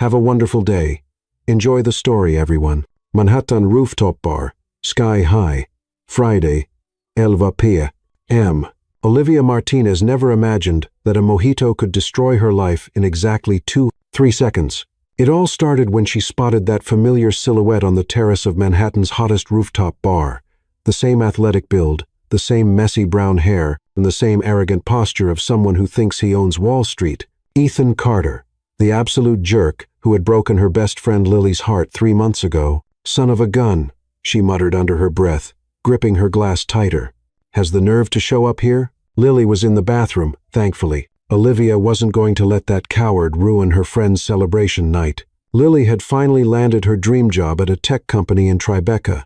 Have a wonderful day. Enjoy the story, everyone. Manhattan rooftop bar, sky high. Friday, 11 p.m. Olivia Martinez never imagined that a mojito could destroy her life in exactly 3 seconds. It all started when she spotted that familiar silhouette on the terrace of Manhattan's hottest rooftop bar. The same athletic build, the same messy brown hair, and the same arrogant posture of someone who thinks he owns Wall Street. Ethan Carter, the absolute jerk who had broken her best friend Lily's heart 3 months ago. Son of a gun, she muttered under her breath, gripping her glass tighter. Has the nerve to show up here? Lily was in the bathroom, thankfully. Olivia wasn't going to let that coward ruin her friend's celebration night. Lily had finally landed her dream job at a tech company in Tribeca.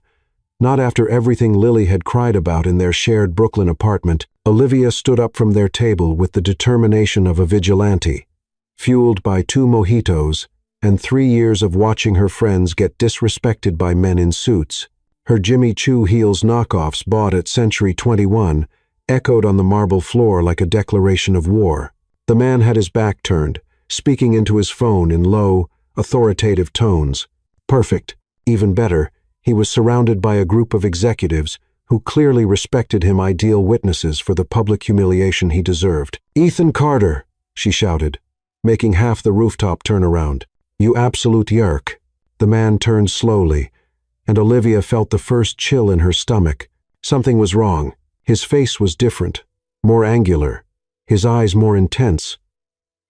Not after everything Lily had cried about in their shared Brooklyn apartment. Olivia stood up from their table with the determination of a vigilante. Fueled by 2 mojitos and 3 years of watching her friends get disrespected by men in suits, her Jimmy Choo heels knockoffs bought at Century 21 echoed on the marble floor like a declaration of war. The man had his back turned, speaking into his phone in low, authoritative tones. Perfect. Even better, he was surrounded by a group of executives who clearly respected him, ideal witnesses for the public humiliation he deserved. "Ethan Carter," she shouted, making half the rooftop turn around. "You absolute yerk." The man turned slowly, and Olivia felt the first chill in her stomach. Something was wrong. His face was different, more angular, his eyes more intense,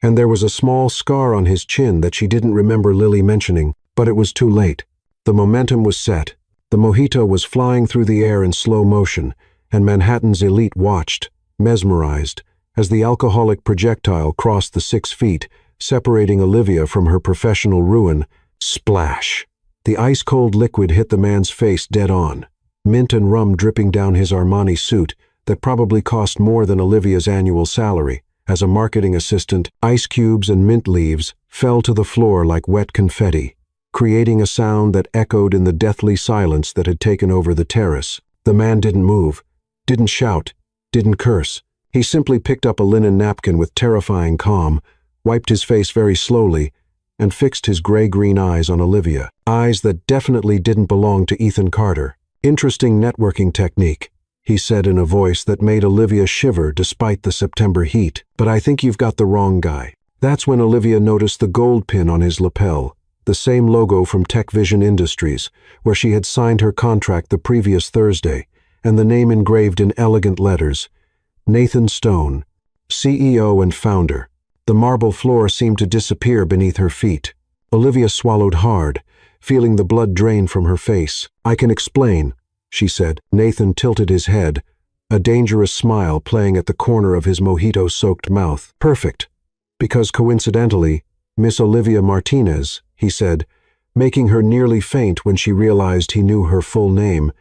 and there was a small scar on his chin that she didn't remember Lily mentioning, but it was too late. The momentum was set. The mojito was flying through the air in slow motion, and Manhattan's elite watched, mesmerized, as the alcoholic projectile crossed the 6 feet, separating Olivia from her professional ruin. Splash! The ice-cold liquid hit the man's face dead on. Mint and rum dripping down his Armani suit that probably cost more than Olivia's annual salary. As a marketing assistant, ice cubes and mint leaves fell to the floor like wet confetti, creating a sound that echoed in the deathly silence that had taken over the terrace. The man didn't move, didn't shout, didn't curse. He simply picked up a linen napkin with terrifying calm, wiped his face very slowly, and fixed his gray-green eyes on Olivia. Eyes that definitely didn't belong to Ethan Carter. "Interesting networking technique," he said in a voice that made Olivia shiver despite the September heat. "But I think you've got the wrong guy." That's when Olivia noticed the gold pin on his lapel, the same logo from Tech Vision Industries, where she had signed her contract the previous Thursday, and the name engraved in elegant letters, Nathan Stone, CEO and founder. The marble floor seemed to disappear beneath her feet. Olivia swallowed hard, feeling the blood drain from her face. "I can explain," she said. Nathan tilted his head, a dangerous smile playing at the corner of his mojito-soaked mouth. "Perfect. Because coincidentally, Miss Olivia Martinez," he said, making her nearly faint when she realized he knew her full name.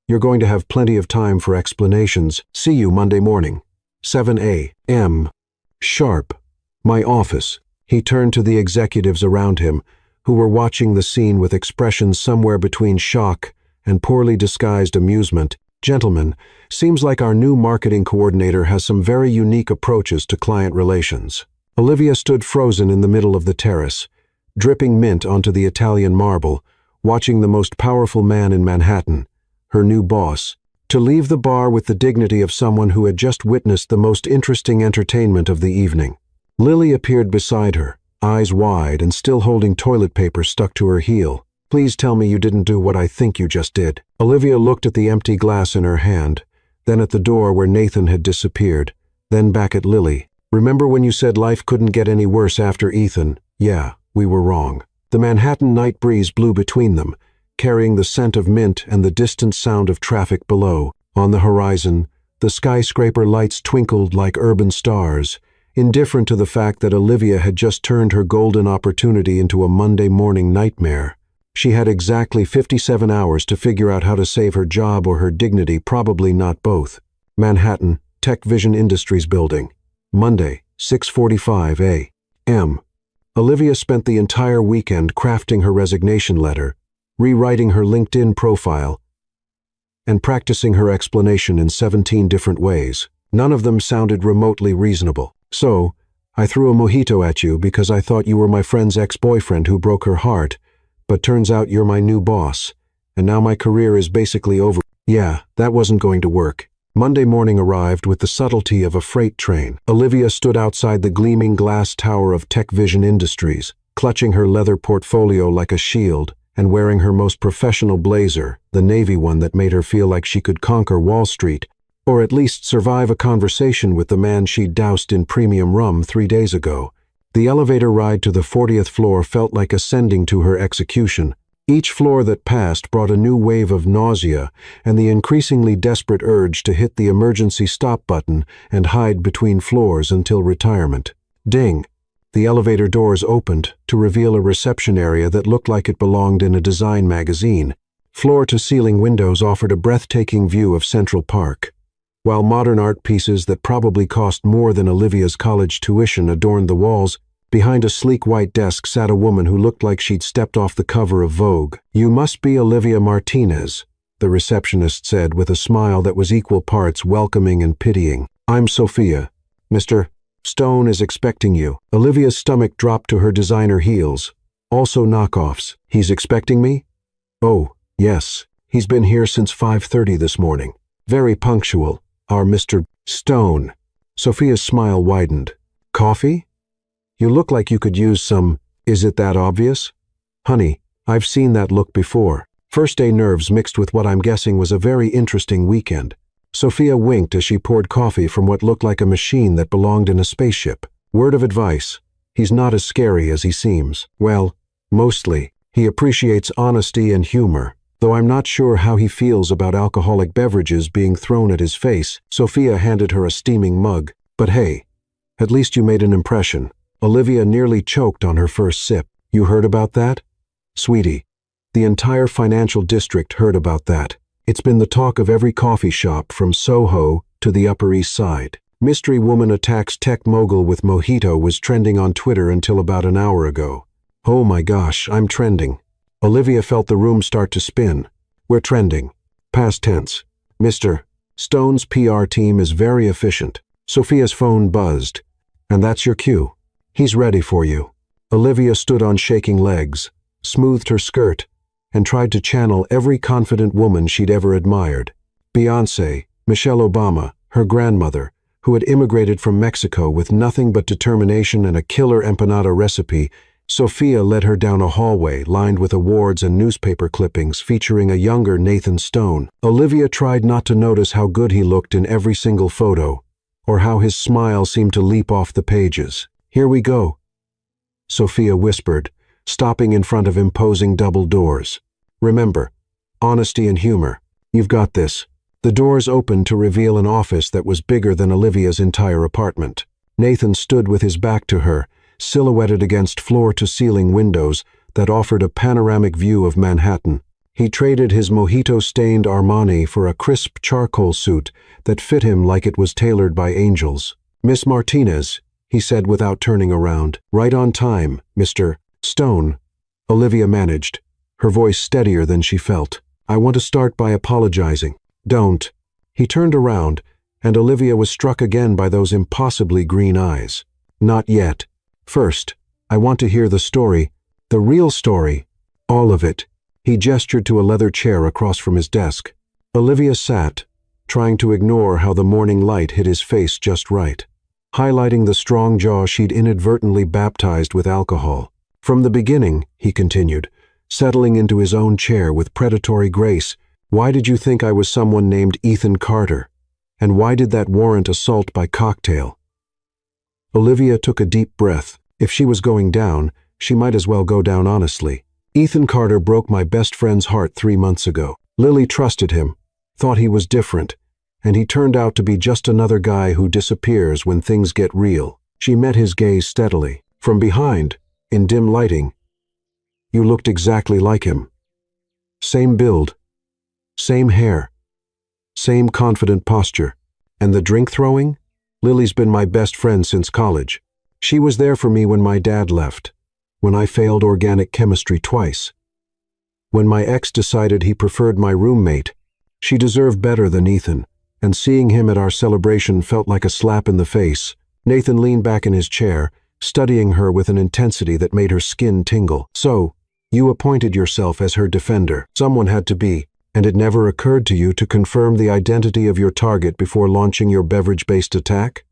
"You're going to have plenty of time for explanations. See you Monday morning, 7 a.m. sharp. My office." He turned to the executives around him, who were watching the scene with expressions somewhere between shock and poorly disguised amusement. "Gentlemen, seems like our new marketing coordinator has some very unique approaches to client relations." Olivia stood frozen in the middle of the terrace, dripping mint onto the Italian marble, watching the most powerful man in Manhattan, her new boss, to leave the bar with the dignity of someone who had just witnessed the most interesting entertainment of the evening. Lily appeared beside her, eyes wide and still holding toilet paper stuck to her heel. "Please tell me you didn't do what I think you just did." Olivia looked at the empty glass in her hand, then at the door where Nathan had disappeared, then back at Lily. "Remember when you said life couldn't get any worse after Ethan? Yeah, we were wrong." The Manhattan night breeze blew between them, carrying the scent of mint and the distant sound of traffic below. On the horizon, the skyscraper lights twinkled like urban stars, indifferent to the fact that Olivia had just turned her golden opportunity into a Monday morning nightmare. She had exactly 57 hours to figure out how to save her job or her dignity, probably not both. Manhattan, Tech Vision Industries Building. Monday, 6:45 a.m. Olivia spent the entire weekend crafting her resignation letter, rewriting her LinkedIn profile, and practicing her explanation in 17 different ways. None of them sounded remotely reasonable. So, I threw a mojito at you because I thought you were my friend's ex-boyfriend who broke her heart, but turns out you're my new boss, and now my career is basically over. Yeah, that wasn't going to work. Monday morning arrived with the subtlety of a freight train. Olivia stood outside the gleaming glass tower of Tech Vision Industries, clutching her leather portfolio like a shield, and wearing her most professional blazer, the navy one that made her feel like she could conquer Wall Street, or at least survive a conversation with the man she'd doused in premium rum 3 days ago. The elevator ride to the 40th floor felt like ascending to her execution. Each floor that passed brought a new wave of nausea and the increasingly desperate urge to hit the emergency stop button and hide between floors until retirement. Ding! The elevator doors opened to reveal a reception area that looked like it belonged in a design magazine. Floor-to-ceiling windows offered a breathtaking view of Central Park, while modern art pieces that probably cost more than Olivia's college tuition adorned the walls. Behind a sleek white desk sat a woman who looked like she'd stepped off the cover of Vogue. "You must be Olivia Martinez," the receptionist said with a smile that was equal parts welcoming and pitying. "I'm Sophia. Mr. Stone is expecting you." Olivia's stomach dropped to her designer heels. "Also knockoffs. He's expecting me?" "Oh, yes. He's been here since 5:30 this morning. Very punctual. Our Mr. Stone." Sophia's smile widened. "Coffee? You look like you could use some. Is it that obvious?" "Honey, I've seen that look before." First day nerves mixed with what I'm guessing was a very interesting weekend. Sophia winked as she poured coffee from what looked like a machine that belonged in a spaceship. "Word of advice. He's not as scary as he seems. Well, mostly. He appreciates honesty and humor, though I'm not sure how he feels about alcoholic beverages being thrown at his face." Sophia handed her a steaming mug. "But hey, at least you made an impression." Olivia nearly choked on her first sip. "You heard about that?" "Sweetie, the entire financial district heard about that. It's been the talk of every coffee shop from Soho to the Upper East Side. Mystery woman attacks tech mogul with mojito was trending on Twitter until about an hour ago." "Oh my gosh, I'm trending." Olivia felt the room start to spin. "We're trending. Past tense. Mr. Stone's PR team is very efficient." Sophia's phone buzzed. "And that's your cue. He's ready for you." Olivia stood on shaking legs, smoothed her skirt, and tried to channel every confident woman she'd ever admired. Beyoncé, Michelle Obama, her grandmother, who had immigrated from Mexico with nothing but determination and a killer empanada recipe. Sophia led her down a hallway lined with awards and newspaper clippings featuring a younger Nathan Stone. Olivia tried not to notice how good he looked in every single photo, or how his smile seemed to leap off the pages. "Here we go," Sophia whispered, stopping in front of imposing double doors. "Remember, honesty and humor. You've got this." The doors opened to reveal an office that was bigger than Olivia's entire apartment. Nathan stood with his back to her, silhouetted against floor-to-ceiling windows that offered a panoramic view of Manhattan. He traded his mojito-stained Armani for a crisp charcoal suit that fit him like it was tailored by angels. "Miss Martinez," he said without turning around. "Right on time, Mr. Stone." Olivia managed, her voice steadier than she felt. "I want to start by apologizing." "Don't." He turned around, and Olivia was struck again by those impossibly green eyes. "Not yet. First, I want to hear the story, the real story, all of it." He gestured to a leather chair across from his desk. Olivia sat, trying to ignore how the morning light hit his face just right, highlighting the strong jaw she'd inadvertently baptized with alcohol. "From the beginning," he continued, settling into his own chair with predatory grace, "why did you think I was someone named Ethan Carter? And why did that warrant assault by cocktail?" Olivia took a deep breath. If she was going down, she might as well go down honestly. "Ethan Carter broke my best friend's heart 3 months ago. Lily trusted him, thought he was different, and he turned out to be just another guy who disappears when things get real." She met his gaze steadily. "From behind, in dim lighting, you looked exactly like him. Same build, same hair, same confident posture. And the drink throwing? Lily's been my best friend since college. She was there for me when my dad left, when I failed organic chemistry twice. When my ex decided he preferred my roommate, she deserved better than Ethan, and seeing him at our celebration felt like a slap in the face. Nathan leaned back in his chair, studying her with an intensity that made her skin tingle. So, you appointed yourself as her defender. Someone had to be, and it never occurred to you to confirm the identity of your target before launching your beverage-based attack?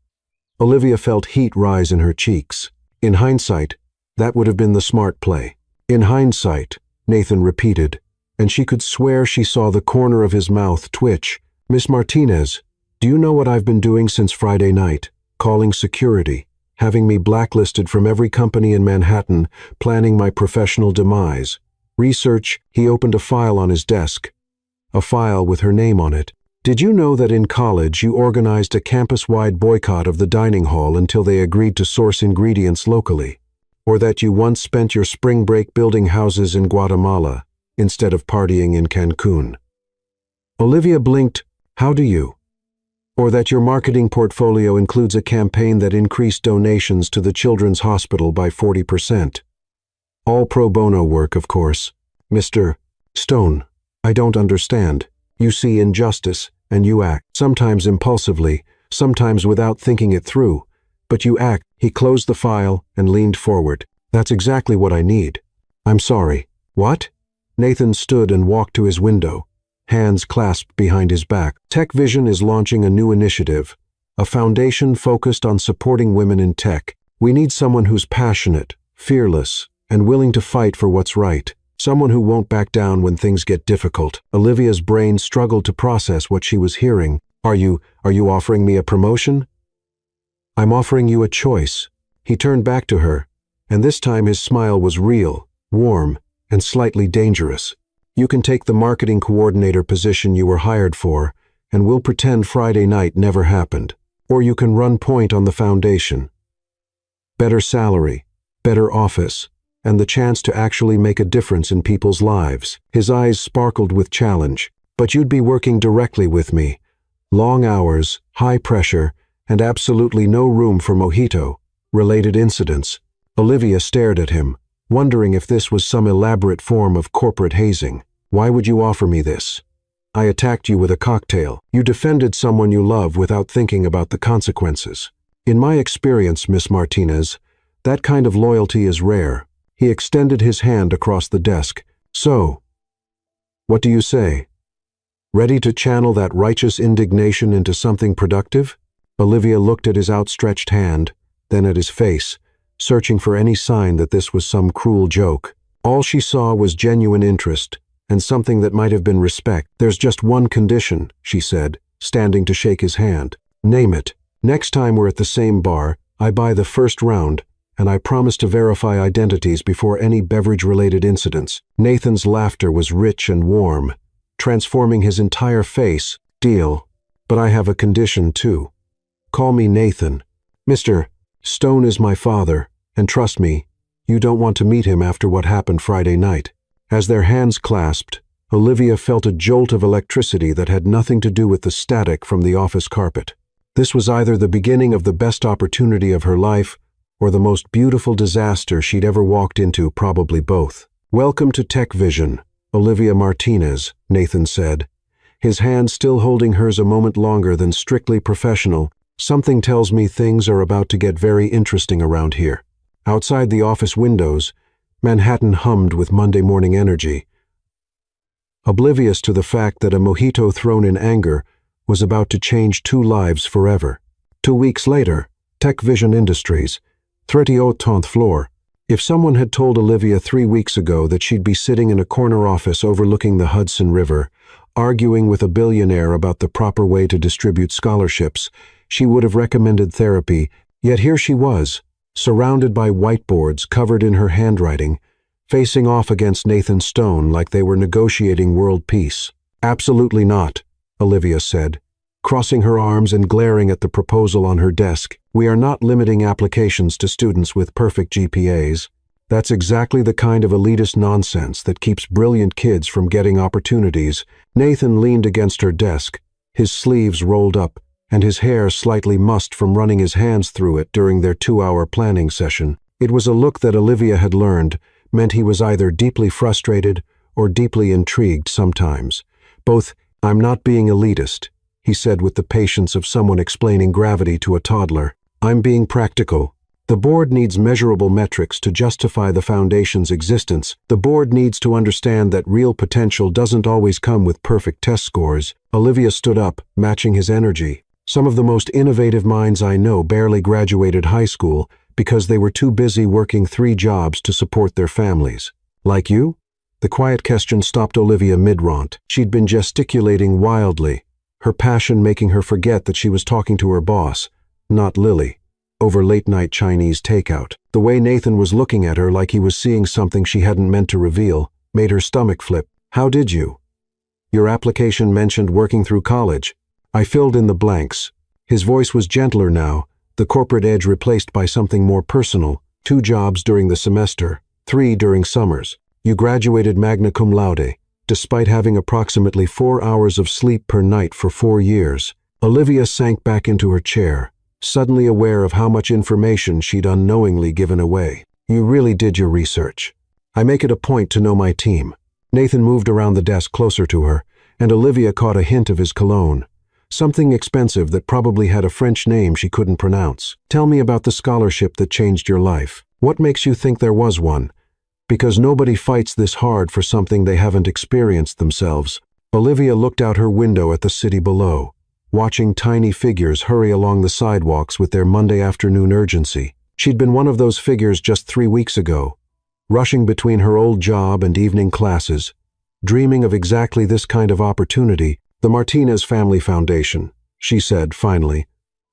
Olivia felt heat rise in her cheeks. In hindsight, that would have been the smart play. In hindsight, Nathan repeated, and she could swear she saw the corner of his mouth twitch. Miss Martinez, do you know what I've been doing since Friday night? Calling security, having me blacklisted from every company in Manhattan, planning my professional demise. Research, he opened a file on his desk. A file with her name on it. Did you know that in college you organized a campus-wide boycott of the dining hall until they agreed to source ingredients locally? Or that you once spent your spring break building houses in Guatemala instead of partying in Cancun? Olivia blinked. How do you? Or that your marketing portfolio includes a campaign that increased donations to the Children's Hospital by 40%. All pro bono work, of course. Mr. Stone, I don't understand. You see injustice, and you act, sometimes impulsively, sometimes without thinking it through. But you act. He closed the file and leaned forward. That's exactly what I need. I'm sorry. What? Nathan stood and walked to his window, hands clasped behind his back. Tech Vision is launching a new initiative, a foundation focused on supporting women in tech. We need someone who's passionate, fearless, and willing to fight for what's right. Someone who won't back down when things get difficult. Olivia's brain struggled to process what she was hearing. Are you offering me a promotion? I'm offering you a choice. He turned back to her, and this time his smile was real, warm, and slightly dangerous. You can take the marketing coordinator position you were hired for, and we'll pretend Friday night never happened. Or you can run point on the foundation. Better salary, better office, and the chance to actually make a difference in people's lives. His eyes sparkled with challenge. But you'd be working directly with me. Long hours, high pressure, and absolutely no room for mojito-related incidents. Olivia stared at him, wondering if this was some elaborate form of corporate hazing. Why would you offer me this? I attacked you with a cocktail. You defended someone you love without thinking about the consequences. In my experience, Miss Martinez, that kind of loyalty is rare. He extended his hand across the desk. So, what do you say? Ready to channel that righteous indignation into something productive? Olivia looked at his outstretched hand, then at his face, searching for any sign that this was some cruel joke. All she saw was genuine interest, and something that might have been respect. There's just one condition, she said, standing to shake his hand. Name it. Next time we're at the same bar, I buy the first round, and I promise to verify identities before any beverage-related incidents. Nathan's laughter was rich and warm, transforming his entire face. Deal. But I have a condition, too. Call me Nathan. Mr. Stone is my father, and trust me, you don't want to meet him after what happened Friday night. As their hands clasped, Olivia felt a jolt of electricity that had nothing to do with the static from the office carpet. This was either the beginning of the best opportunity of her life, or the most beautiful disaster she'd ever walked into, probably both. Welcome to Tech Vision, Olivia Martinez, Nathan said, his hand still holding hers a moment longer than strictly professional. Something tells me things are about to get very interesting around here. Outside the office windows, Manhattan hummed with Monday morning energy, oblivious to the fact that a mojito thrown in anger was about to change two lives forever. 2 weeks later, Tech Vision Industries, 38th floor. If someone had told Olivia 3 weeks ago that she'd be sitting in a corner office overlooking the Hudson River, arguing with a billionaire about the proper way to distribute scholarships, she would have recommended therapy. Yet here she was, surrounded by whiteboards covered in her handwriting, facing off against Nathan Stone like they were negotiating world peace. Absolutely not, Olivia said, crossing her arms and glaring at the proposal on her desk. We are not limiting applications to students with perfect GPAs. That's exactly the kind of elitist nonsense that keeps brilliant kids from getting opportunities. Nathan leaned against her desk, his sleeves rolled up, and his hair slightly mussed from running his hands through it during their 2-hour planning session. It was a look that Olivia had learned meant he was either deeply frustrated or deeply intrigued sometimes. Both. I'm not being elitist, he said with the patience of someone explaining gravity to a toddler. I'm being practical. The board needs measurable metrics to justify the foundation's existence. The board needs to understand that real potential doesn't always come with perfect test scores. Olivia stood up, matching his energy. Some of the most innovative minds I know barely graduated high school because they were too busy working 3 jobs to support their families. Like you? The quiet question stopped Olivia mid-rant. She'd been gesticulating wildly, her passion making her forget that she was talking to her boss, not Lily, over late-night Chinese takeout. The way Nathan was looking at her like he was seeing something she hadn't meant to reveal made her stomach flip. How did you? Your application mentioned working through college. I filled in the blanks. His voice was gentler now, the corporate edge replaced by something more personal. 2 jobs during the semester, 3 during summers. You graduated magna cum laude, despite having approximately 4 hours of sleep per night for 4 years. Olivia sank back into her chair, suddenly aware of how much information she'd unknowingly given away. You really did your research. I make it a point to know my team. Nathan moved around the desk closer to her, and Olivia caught a hint of his cologne. Something expensive that probably had a French name she couldn't pronounce. Tell me about the scholarship that changed your life. What makes you think there was one? Because nobody fights this hard for something they haven't experienced themselves. Olivia looked out her window at the city below, watching tiny figures hurry along the sidewalks with their Monday afternoon urgency. She'd been one of those figures just 3 weeks ago, rushing between her old job and evening classes, dreaming of exactly this kind of opportunity. The Martinez Family Foundation, she said finally,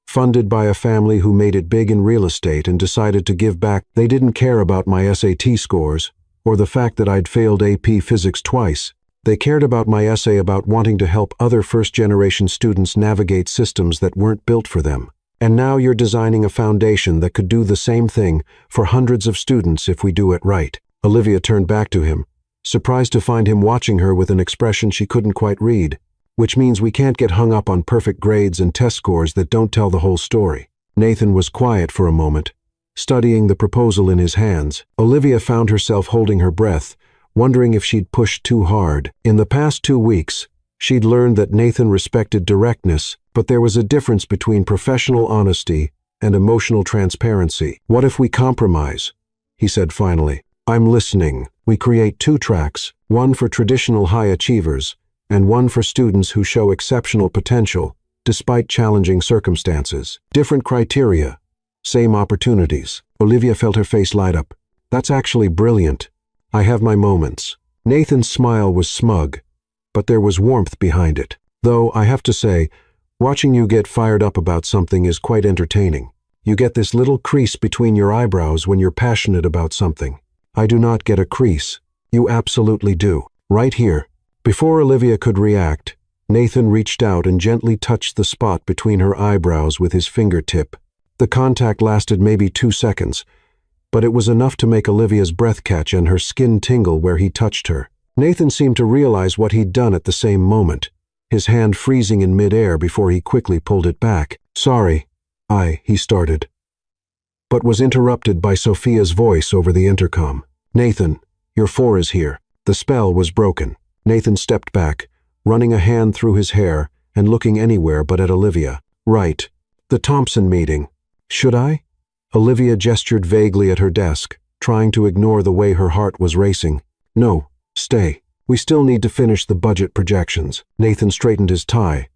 funded by a family who made it big in real estate and decided to give back. They didn't care about my SAT scores or the fact that I'd failed AP Physics twice. They cared about my essay about wanting to help other first-generation students navigate systems that weren't built for them. And now you're designing a foundation that could do the same thing for hundreds of students if we do it right. Olivia turned back to him, surprised to find him watching her with an expression she couldn't quite read. Which means we can't get hung up on perfect grades and test scores that don't tell the whole story. Nathan was quiet for a moment, studying the proposal in his hands. Olivia found herself holding her breath, wondering if she'd pushed too hard. In the past 2 weeks, she'd learned that Nathan respected directness, but there was a difference between professional honesty and emotional transparency. What if we compromise? He said finally. I'm listening. We create 2 tracks, one for traditional high achievers, and one for students who show exceptional potential, despite challenging circumstances. Different criteria, same opportunities. Olivia felt her face light up. That's actually brilliant. I have my moments. Nathan's smile was smug, but there was warmth behind it. Though, I have to say, watching you get fired up about something is quite entertaining. You get this little crease between your eyebrows when you're passionate about something. I do not get a crease. You absolutely do. Right here. Before Olivia could react, Nathan reached out and gently touched the spot between her eyebrows with his fingertip. The contact lasted maybe 2 seconds, but it was enough to make Olivia's breath catch and her skin tingle where he touched her. Nathan seemed to realize what he'd done at the same moment, his hand freezing in midair before he quickly pulled it back. Sorry, he started, but was interrupted by Sophia's voice over the intercom. Nathan, your 4 is here. The spell was broken. Nathan stepped back, running a hand through his hair and looking anywhere but at Olivia. Right. The Thompson meeting. Should I? Olivia gestured vaguely at her desk, trying to ignore the way her heart was racing. No, stay. We still need to finish the budget projections. Nathan straightened his tie,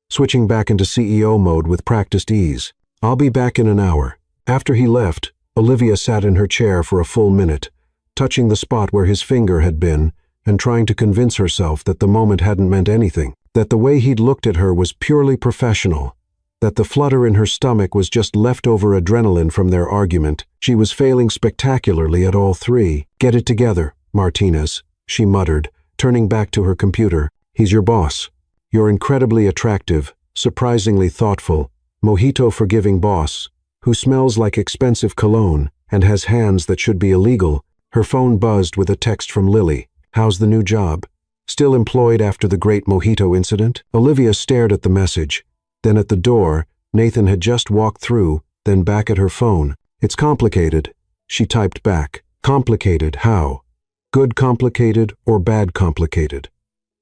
switching back into CEO mode with practiced ease. I'll be back in an hour. After he left, Olivia sat in her chair for a full minute, touching the spot where his finger had been, and trying to convince herself that the moment hadn't meant anything, that the way he'd looked at her was purely professional, that the flutter in her stomach was just leftover adrenaline from their argument. She was failing spectacularly at all 3. Get it together, Martinez, she muttered, turning back to her computer. He's your boss. Your incredibly attractive, surprisingly thoughtful, mojito-forgiving boss, who smells like expensive cologne and has hands that should be illegal. Her phone buzzed with a text from Lily. How's the new job? Still employed after the great mojito incident? Olivia stared at the message, then at the door Nathan had just walked through, then back at her phone. It's complicated, she typed back. Complicated, how? Good complicated or bad complicated?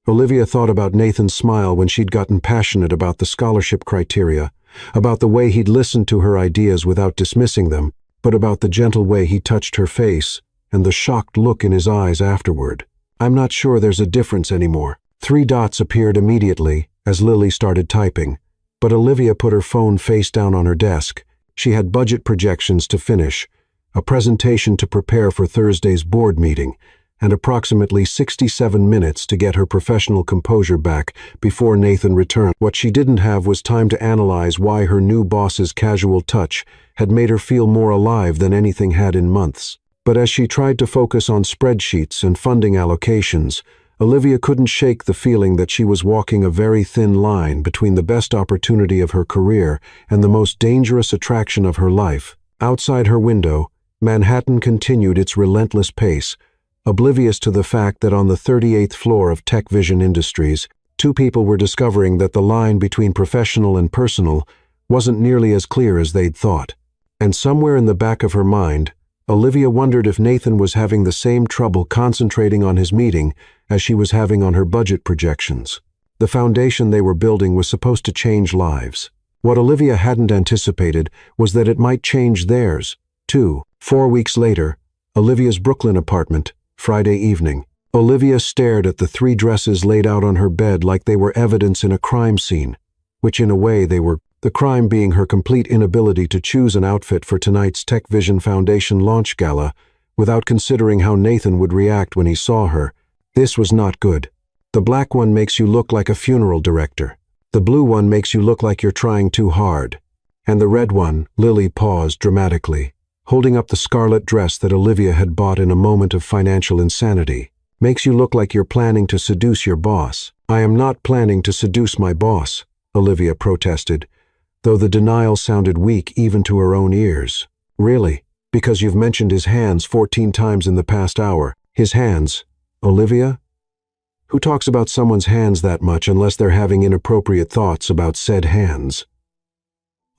Olivia thought about Nathan's smile when she'd gotten passionate about the scholarship criteria, about the way he'd listened to her ideas without dismissing them, but about the gentle way he touched her face and the shocked look in his eyes afterward. "I'm not sure there's a difference anymore." 3 dots appeared immediately as Lily started typing, but Olivia put her phone face down on her desk. She had budget projections to finish, a presentation to prepare for Thursday's board meeting, and approximately 67 minutes to get her professional composure back before Nathan returned. What she didn't have was time to analyze why her new boss's casual touch had made her feel more alive than anything had in months. But as she tried to focus on spreadsheets and funding allocations, Olivia couldn't shake the feeling that she was walking a very thin line between the best opportunity of her career and the most dangerous attraction of her life. Outside her window, Manhattan continued its relentless pace, oblivious to the fact that on the 38th floor of Tech Vision Industries, 2 people were discovering that the line between professional and personal wasn't nearly as clear as they'd thought. And somewhere in the back of her mind, Olivia wondered if Nathan was having the same trouble concentrating on his meeting as she was having on her budget projections. The foundation they were building was supposed to change lives. What Olivia hadn't anticipated was that it might change theirs, too. 4 weeks later, Olivia's Brooklyn apartment, Friday evening. Olivia stared at the 3 dresses laid out on her bed like they were evidence in a crime scene, which in a way they were, the crime being her complete inability to choose an outfit for tonight's Tech Vision Foundation launch gala without considering how Nathan would react when he saw her. This was not good. The black one makes you look like a funeral director. The blue one makes you look like you're trying too hard. And the red one, Lily paused dramatically, holding up the scarlet dress that Olivia had bought in a moment of financial insanity, makes you look like you're planning to seduce your boss. "I am not planning to seduce my boss," Olivia protested, though the denial sounded weak even to her own ears. "Really? Because you've mentioned his hands 14 times in the past hour. His hands, Olivia? Who talks about someone's hands that much unless they're having inappropriate thoughts about said hands?"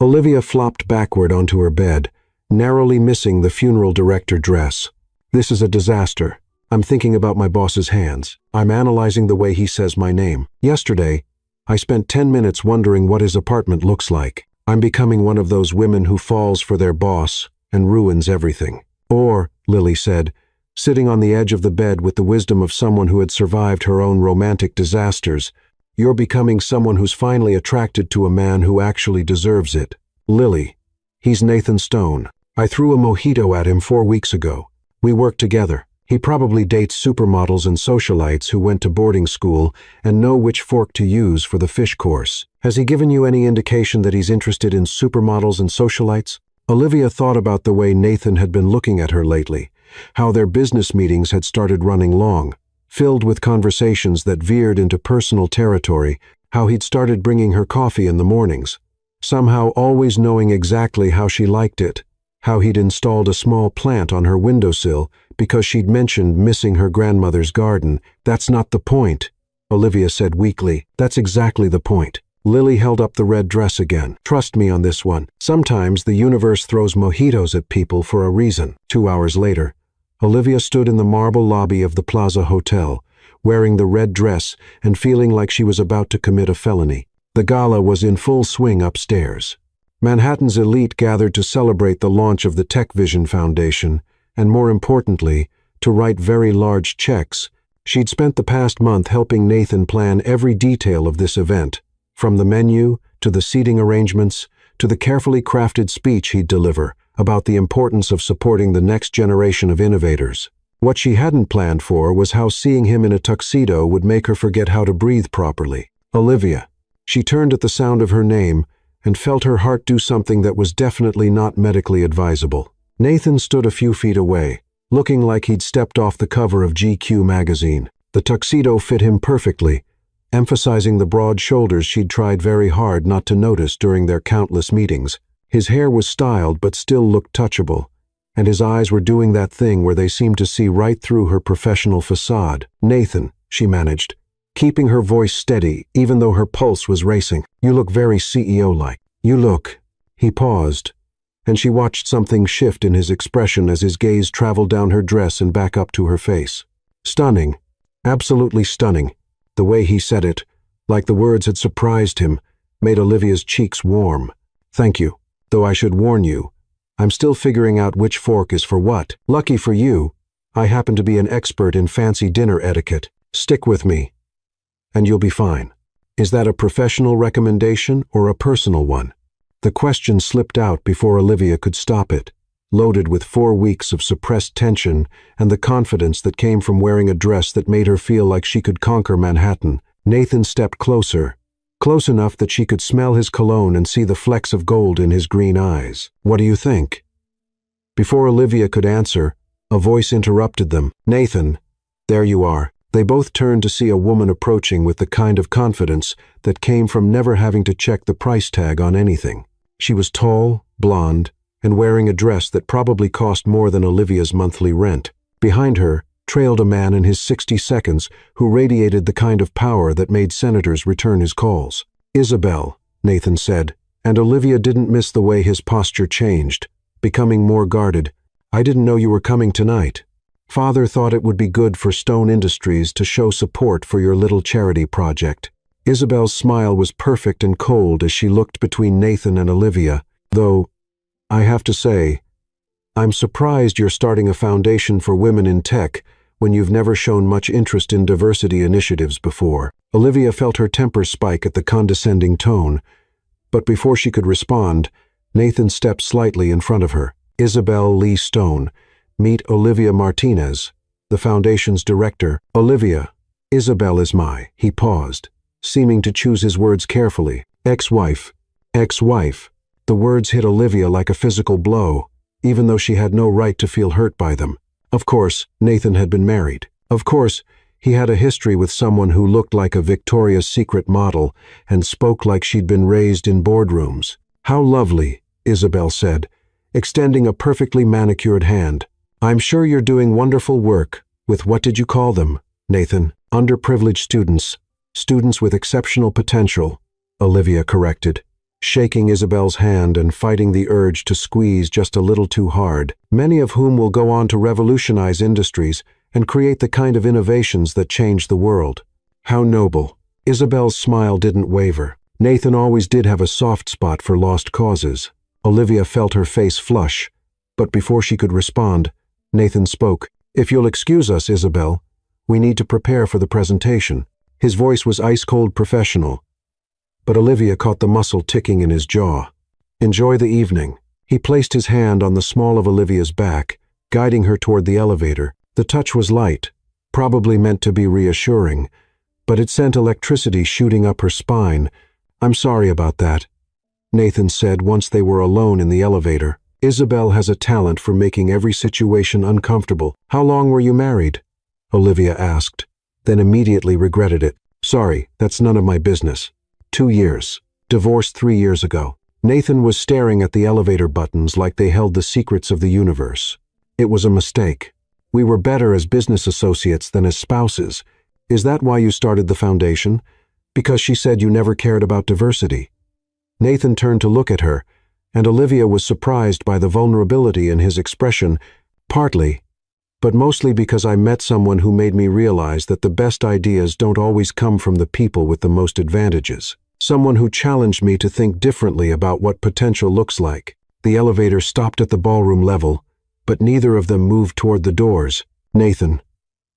Olivia flopped backward onto her bed, narrowly missing the funeral director dress. "This is a disaster. I'm thinking about my boss's hands. I'm analyzing the way he says my name. Yesterday, I spent 10 minutes wondering what his apartment looks like. I'm becoming one of those women who falls for their boss and ruins everything." "Or," Lily said, sitting on the edge of the bed with the wisdom of someone who had survived her own romantic disasters, "you're becoming someone who's finally attracted to a man who actually deserves it." "Lily, he's Nathan Stone. I threw a mojito at him 4 weeks ago. We worked together. He probably dates supermodels and socialites who went to boarding school and know which fork to use for the fish course. Has he given you any indication that he's interested in supermodels and socialites?" Olivia thought about the way Nathan had been looking at her lately, how their business meetings had started running long, filled with conversations that veered into personal territory, how he'd started bringing her coffee in the mornings, somehow always knowing exactly how she liked it, how he'd installed a small plant on her windowsill because she'd mentioned missing her grandmother's garden. "That's not the point," Olivia said weakly. "That's exactly the point." Lily held up the red dress again. "Trust me on this one. Sometimes the universe throws mojitos at people for a reason." 2 hours later, Olivia stood in the marble lobby of the Plaza Hotel, wearing the red dress and feeling like she was about to commit a felony. The gala was in full swing upstairs. Manhattan's elite gathered to celebrate the launch of the Tech Vision Foundation, and more importantly, to write very large checks. She'd spent the past month helping Nathan plan every detail of this event, from the menu to the seating arrangements to the carefully crafted speech he'd deliver about the importance of supporting the next generation of innovators. What she hadn't planned for was how seeing him in a tuxedo would make her forget how to breathe properly. "Olivia." She turned at the sound of her name and felt her heart do something that was definitely not medically advisable. Nathan stood a few feet away, looking like he'd stepped off the cover of GQ magazine. The tuxedo fit him perfectly, emphasizing the broad shoulders she'd tried very hard not to notice during their countless meetings. His hair was styled but still looked touchable, and his eyes were doing that thing where they seemed to see right through her professional facade. "Nathan," she managed, keeping her voice steady even though her pulse was racing. "You look very CEO-like. You look—" He paused, and she watched something shift in his expression as his gaze traveled down her dress and back up to her face. "Stunning. Absolutely stunning." The way he said it, like the words had surprised him, made Olivia's cheeks warm. Thank you. Though I should warn you, I'm still figuring out which fork is for what. Lucky for you, I happen to be an expert in fancy dinner etiquette. Stick with me, and you'll be fine. Is that a professional recommendation or a personal one? The question slipped out before Olivia could stop it, loaded with 4 weeks of suppressed tension and the confidence that came from wearing a dress that made her feel like she could conquer Manhattan. Nathan stepped closer, close enough that she could smell his cologne and see the flecks of gold in his green eyes. What do you think? Before Olivia could answer, a voice interrupted them. Nathan, there you are. They both turned to see a woman approaching with the kind of confidence that came from never having to check the price tag on anything. She was tall, blonde, and wearing a dress that probably cost more than Olivia's monthly rent. Behind her trailed a man in his 60 seconds who radiated the kind of power that made senators return his calls. Isabel, Nathan said, and Olivia didn't miss the way his posture changed, becoming more guarded. I didn't know you were coming tonight. Father thought it would be good for Stone Industries to show support for your little charity project. Isabel's smile was perfect and cold as she looked between Nathan and Olivia, though, I have to say, I'm surprised you're starting a foundation for women in tech when you've never shown much interest in diversity initiatives before. Olivia felt her temper spike at the condescending tone, but before she could respond, Nathan stepped slightly in front of her. Isabel Lee Stone, meet Olivia Martinez, the foundation's director. Olivia, Isabel is my, he paused, seeming to choose his words carefully. Ex-wife. The words hit Olivia like a physical blow, even though she had no right to feel hurt by them. Of course, Nathan had been married. Of course, he had a history with someone who looked like a Victoria's Secret model and spoke like she'd been raised in boardrooms. How lovely, Isabel said, extending a perfectly manicured hand. I'm sure you're doing wonderful work with what did you call them, Nathan? Underprivileged students. Students with exceptional potential, Olivia corrected, shaking Isabel's hand and fighting the urge to squeeze just a little too hard, many of whom will go on to revolutionize industries and create the kind of innovations that change the world. How noble. Isabel's smile didn't waver. Nathan always did have a soft spot for lost causes. Olivia felt her face flush, but before she could respond, Nathan spoke. If you'll excuse us, Isabel, we need to prepare for the presentation. His voice was ice-cold professional, but Olivia caught the muscle ticking in his jaw. Enjoy the evening. He placed his hand on the small of Olivia's back, guiding her toward the elevator. The touch was light, probably meant to be reassuring, but it sent electricity shooting up her spine. I'm sorry about that, Nathan said once they were alone in the elevator. Isabel has a talent for making every situation uncomfortable. How long were you married? Olivia asked, then immediately regretted it. Sorry, that's none of my business. 2 years. Divorced 3 years ago. Nathan was staring at the elevator buttons like they held the secrets of the universe. It was a mistake. We were better as business associates than as spouses. Is that why you started the foundation? Because she said you never cared about diversity. Nathan turned to look at her, and Olivia was surprised by the vulnerability in his expression, partly, but mostly because I met someone who made me realize that the best ideas don't always come from the people with the most advantages. Someone who challenged me to think differently about what potential looks like. The elevator stopped at the ballroom level, but neither of them moved toward the doors. Nathan,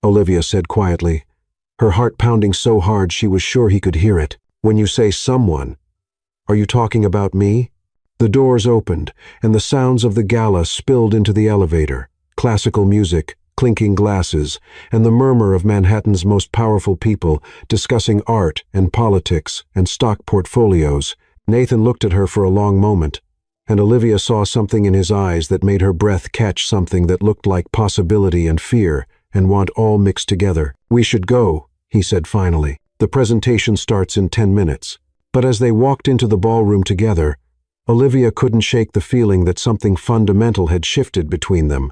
Olivia said quietly, her heart pounding so hard she was sure he could hear it. When you say someone, are you talking about me? The doors opened, and the sounds of the gala spilled into the elevator. Classical music, clinking glasses, and the murmur of Manhattan's most powerful people discussing art and politics and stock portfolios. Nathan looked at her for a long moment, and Olivia saw something in his eyes that made her breath catch something that looked like possibility and fear and want all mixed together. We should go, he said finally. The presentation starts in 10 minutes. But as they walked into the ballroom together, Olivia couldn't shake the feeling that something fundamental had shifted between them,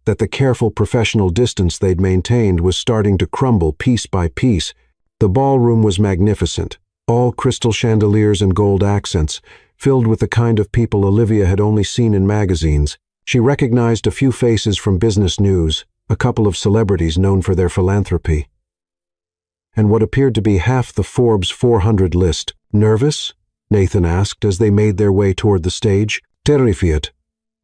that the careful professional distance they'd maintained was starting to crumble piece by piece. The ballroom was magnificent, all crystal chandeliers and gold accents, filled with the kind of people Olivia had only seen in magazines. She recognized a few faces from business news, a couple of celebrities known for their philanthropy, and what appeared to be half the Forbes 400 list. Nervous? Nathan asked as they made their way toward the stage. Terrified,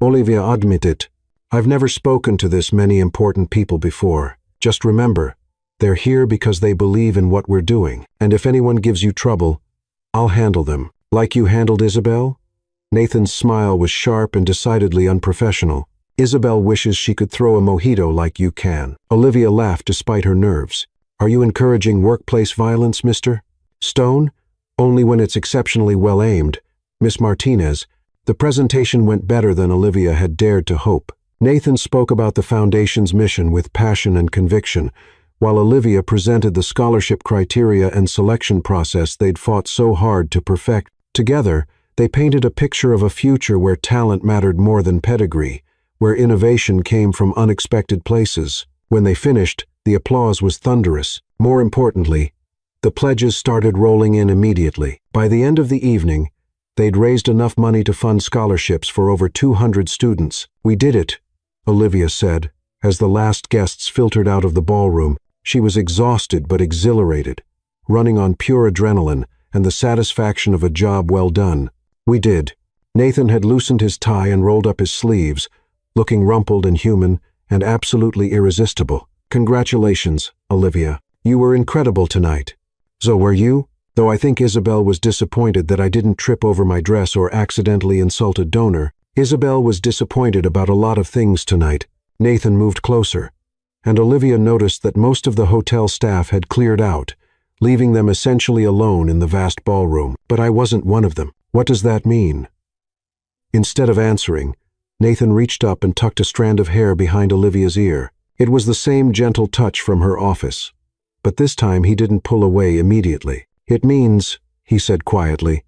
Olivia admitted. I've never spoken to this many important people before. Just remember, they're here because they believe in what we're doing, and if anyone gives you trouble, I'll handle them. Like you handled Isabel? Nathan's smile was sharp and decidedly unprofessional. Isabel wishes she could throw a mojito like you can. Olivia laughed despite her nerves. Are you encouraging workplace violence, Mr. Stone? Only when it's exceptionally well aimed. Miss Martinez, the presentation went better than Olivia had dared to hope. Nathan spoke about the Foundation's mission with passion and conviction, while Olivia presented the scholarship criteria and selection process they'd fought so hard to perfect. Together, they painted a picture of a future where talent mattered more than pedigree, where innovation came from unexpected places. When they finished, the applause was thunderous. More importantly, the pledges started rolling in immediately. By the end of the evening, they'd raised enough money to fund scholarships for over 200 students. We did it, Olivia said, as the last guests filtered out of the ballroom. She was exhausted but exhilarated, running on pure adrenaline and the satisfaction of a job well done. We did. Nathan had loosened his tie and rolled up his sleeves, looking rumpled and human and absolutely irresistible. Congratulations, Olivia. You were incredible tonight. So were you? Though I think Isabel was disappointed that I didn't trip over my dress or accidentally insult a donor. Isabel was disappointed about a lot of things tonight. Nathan moved closer, and Olivia noticed that most of the hotel staff had cleared out, leaving them essentially alone in the vast ballroom. But I wasn't one of them. What does that mean? Instead of answering, Nathan reached up and tucked a strand of hair behind Olivia's ear. It was the same gentle touch from her office, but this time he didn't pull away immediately. It means, he said quietly,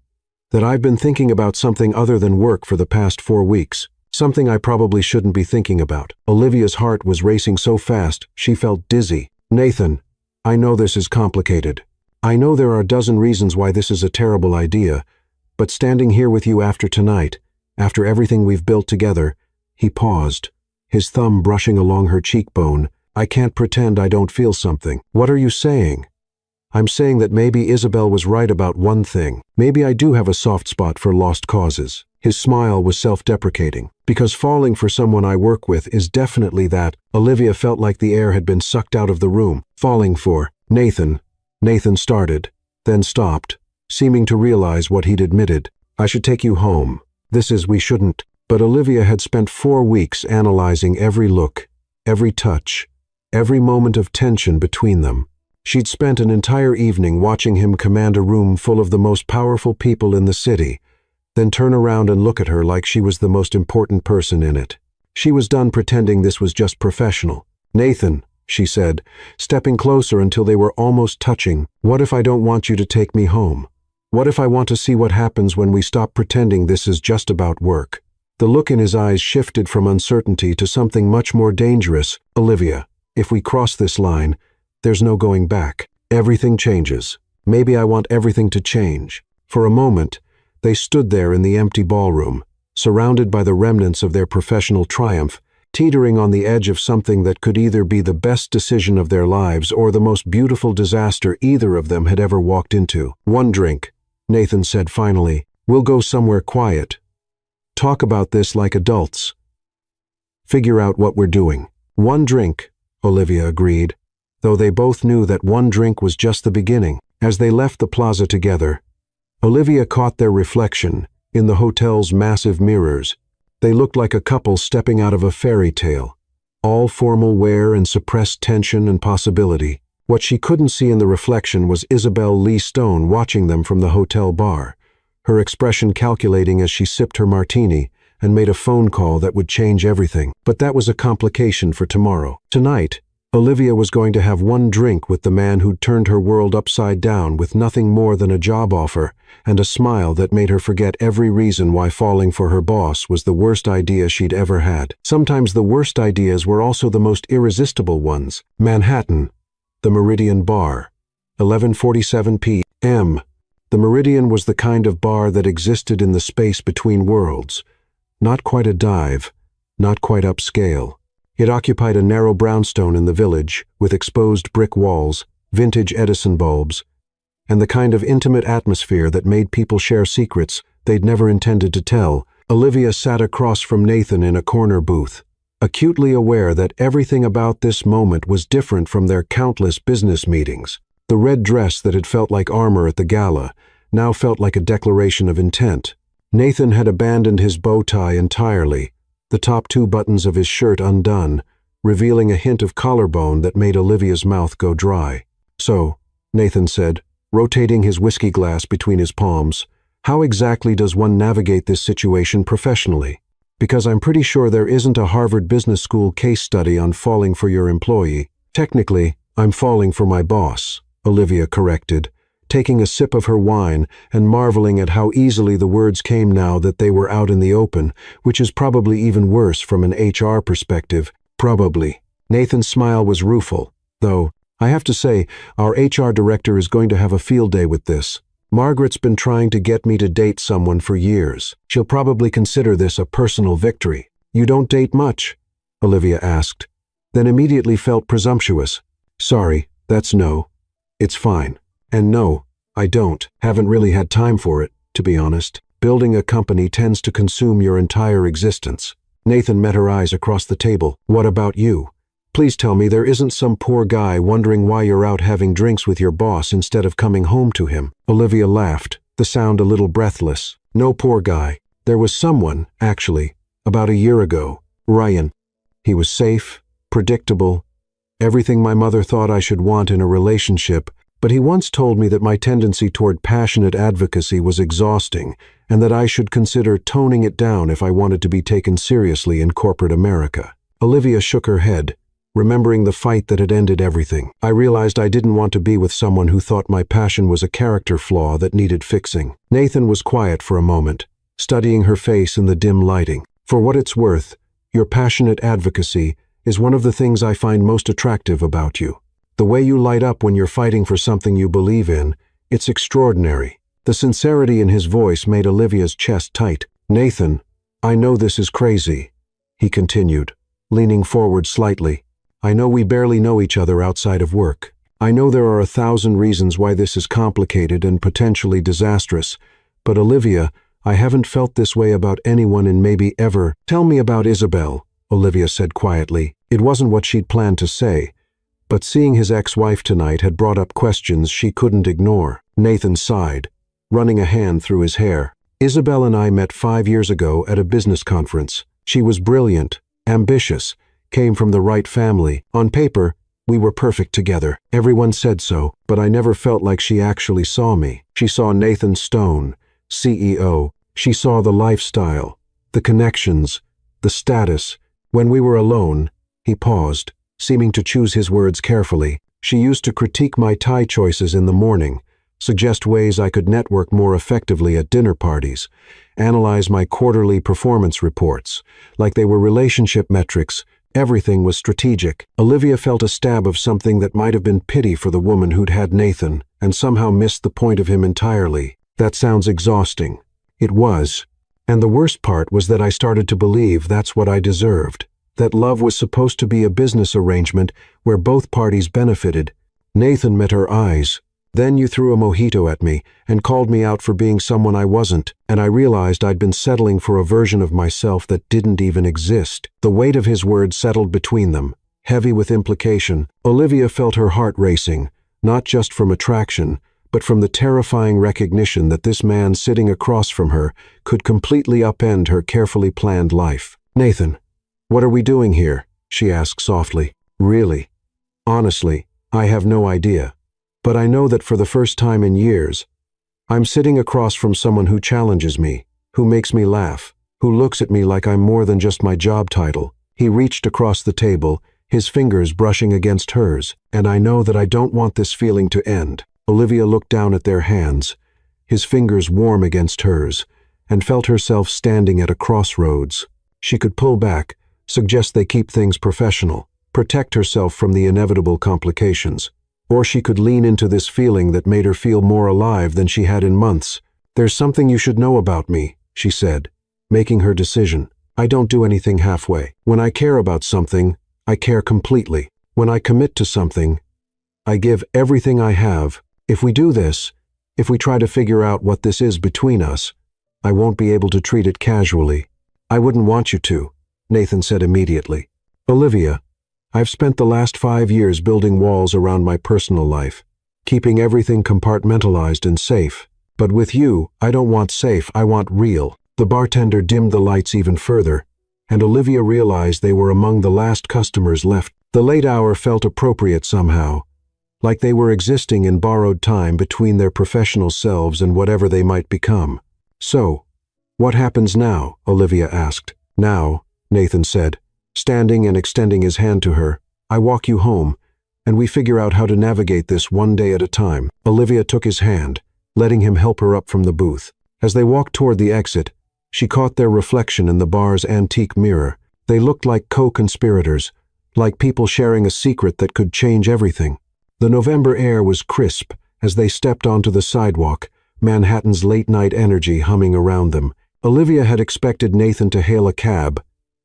that I've been thinking about something other than work for the past 4 weeks. Something I probably shouldn't be thinking about. Olivia's heart was racing so fast, she felt dizzy. Nathan, I know this is complicated. I know there are a dozen reasons why this is a terrible idea, but standing here with you after tonight, after everything we've built together, he paused, his thumb brushing along her cheekbone. I can't pretend I don't feel something. What are you saying? I'm saying that maybe Isabel was right about one thing. Maybe I do have a soft spot for lost causes. His smile was self-deprecating. Because falling for someone I work with is definitely that. Olivia felt like the air had been sucked out of the room. Falling for Nathan. Nathan started, then stopped, seeming to realize what he'd admitted. I should take you home. We shouldn't. But Olivia had spent 4 weeks analyzing every look, every touch, every moment of tension between them. She'd spent an entire evening watching him command a room full of the most powerful people in the city, then turn around and look at her like she was the most important person in it. She was done pretending this was just professional. Nathan, she said, stepping closer until they were almost touching, what if I don't want you to take me home? What if I want to see what happens when we stop pretending this is just about work? The look in his eyes shifted from uncertainty to something much more dangerous. Olivia, if we cross this line, there's no going back. Everything changes. Maybe I want everything to change. For a moment, they stood there in the empty ballroom, surrounded by the remnants of their professional triumph, teetering on the edge of something that could either be the best decision of their lives or the most beautiful disaster either of them had ever walked into. One drink, Nathan said finally. We'll go somewhere quiet. Talk about this like adults. Figure out what we're doing. One drink, Olivia agreed, though they both knew that one drink was just the beginning. As they left the plaza together, Olivia caught their reflection in the hotel's massive mirrors. They looked like a couple stepping out of a fairy tale, all formal wear and suppressed tension and possibility. What she couldn't see in the reflection was Isabel Lee Stone watching them from the hotel bar, her expression calculating as she sipped her martini and made a phone call that would change everything. But that was a complication for tomorrow. Tonight, Olivia was going to have one drink with the man who'd turned her world upside down with nothing more than a job offer and a smile that made her forget every reason why falling for her boss was the worst idea she'd ever had. Sometimes the worst ideas were also the most irresistible ones. Manhattan, the Meridian Bar, 11:47 p.m. The Meridian was the kind of bar that existed in the space between worlds. Not quite a dive, not quite upscale. It occupied a narrow brownstone in the village, with exposed brick walls, vintage Edison bulbs, and the kind of intimate atmosphere that made people share secrets they'd never intended to tell. Olivia sat across from Nathan in a corner booth, acutely aware that everything about this moment was different from their countless business meetings. The red dress that had felt like armor at the gala now felt like a declaration of intent. Nathan had abandoned his bow tie entirely, the top 2 buttons of his shirt undone, revealing a hint of collarbone that made Olivia's mouth go dry. "So," Nathan said, rotating his whiskey glass between his palms, "how exactly does one navigate this situation professionally? Because I'm pretty sure there isn't a Harvard Business School case study on falling for your employee." "Technically, I'm falling for my boss," Olivia corrected, taking a sip of her wine and marveling at how easily the words came now that they were out in the open, which is probably even worse from an HR perspective. "Probably." Nathan's smile was rueful, though, "I have to say, our HR director is going to have a field day with this. Margaret's been trying to get me to date someone for years. She'll probably consider this a personal victory." "You don't date much?" Olivia asked, then immediately felt presumptuous. "Sorry, that's no. It's fine. And no, I don't. Haven't really had time for it, to be honest. Building a company tends to consume your entire existence." Nathan met her eyes across the table. "What about you? Please tell me there isn't some poor guy wondering why you're out having drinks with your boss instead of coming home to him." Olivia laughed, the sound a little breathless. "No poor guy. There was someone, actually, about a year ago. Ryan. He was safe, predictable, everything my mother thought I should want in a relationship, but he once told me that my tendency toward passionate advocacy was exhausting and that I should consider toning it down if I wanted to be taken seriously in corporate America." Olivia shook her head, remembering the fight that had ended everything. "I realized I didn't want to be with someone who thought my passion was a character flaw that needed fixing." Nathan was quiet for a moment, studying her face in the dim lighting. "For what it's worth, your passionate advocacy is one of the things I find most attractive about you. The way you light up when you're fighting for something you believe in, it's extraordinary." The sincerity in his voice made Olivia's chest tight. "Nathan, I know this is crazy," he continued, leaning forward slightly. "I know we barely know each other outside of work. I know there are 1,000 reasons why this is complicated and potentially disastrous, but Olivia, I haven't felt this way about anyone in maybe ever." "Tell me about Isabel," Olivia said quietly. It wasn't what she'd planned to say, but seeing his ex-wife tonight had brought up questions she couldn't ignore. Nathan sighed, running a hand through his hair. "Isabel and I met 5 years ago at a business conference. She was brilliant, ambitious, came from the right family. On paper, we were perfect together. Everyone said so, but I never felt like she actually saw me. She saw Nathan Stone, CEO. She saw the lifestyle, the connections, the status. When we were alone," he paused, seeming to choose his words carefully, "she used to critique my tie choices in the morning, suggest ways I could network more effectively at dinner parties, analyze my quarterly performance reports, like they were relationship metrics. Everything was strategic." Olivia felt a stab of something that might have been pity for the woman who'd had Nathan, and somehow missed the point of him entirely. "That sounds exhausting." It was. And the worst part was that I started to believe that's what I deserved. That love was supposed to be a business arrangement where both parties benefited. Nathan met her eyes. "Then you threw a mojito at me and called me out for being someone I wasn't, and I realized I'd been settling for a version of myself that didn't even exist." The weight of his words settled between them, heavy with implication. Olivia felt her heart racing, not just from attraction, but from the terrifying recognition that this man sitting across from her could completely upend her carefully planned life. "Nathan, what are we doing here?" she asked softly. "Really? Honestly, I have no idea. But I know that for the first time in years, I'm sitting across from someone who challenges me, who makes me laugh, who looks at me like I'm more than just my job title." He reached across the table, his fingers brushing against hers, "And I know that I don't want this feeling to end." Olivia looked down at their hands, his fingers warm against hers, and felt herself standing at a crossroads. She could pull back, suggest they keep things professional, protect herself from the inevitable complications. Or she could lean into this feeling that made her feel more alive than she had in months. "There's something you should know about me," she said, making her decision. "I don't do anything halfway. When I care about something, I care completely. When I commit to something, I give everything I have. If we do this, If we try to figure out what this is between us, I won't be able to treat it casually. I wouldn't want you to, Nathan said immediately. Olivia, I've spent the last 5 years building walls around my personal life, keeping everything compartmentalized and safe. But with you, I don't want safe, I want real. The bartender dimmed the lights even further, and Olivia realized they were among the last customers left. The late hour felt appropriate somehow, like they were existing in borrowed time between their professional selves and whatever they might become. So, what happens now? Olivia asked. Now, Nathan said, standing and extending his hand to her, I walk you home, and we figure out how to navigate this one day at a time. Olivia took his hand, letting him help her up from the booth. As they walked toward the exit, she caught their reflection in the bar's antique mirror. They looked like co-conspirators, like people sharing a secret that could change everything. The November air was crisp as they stepped onto the sidewalk, Manhattan's late-night energy humming around them. Olivia had expected Nathan to hail a cab,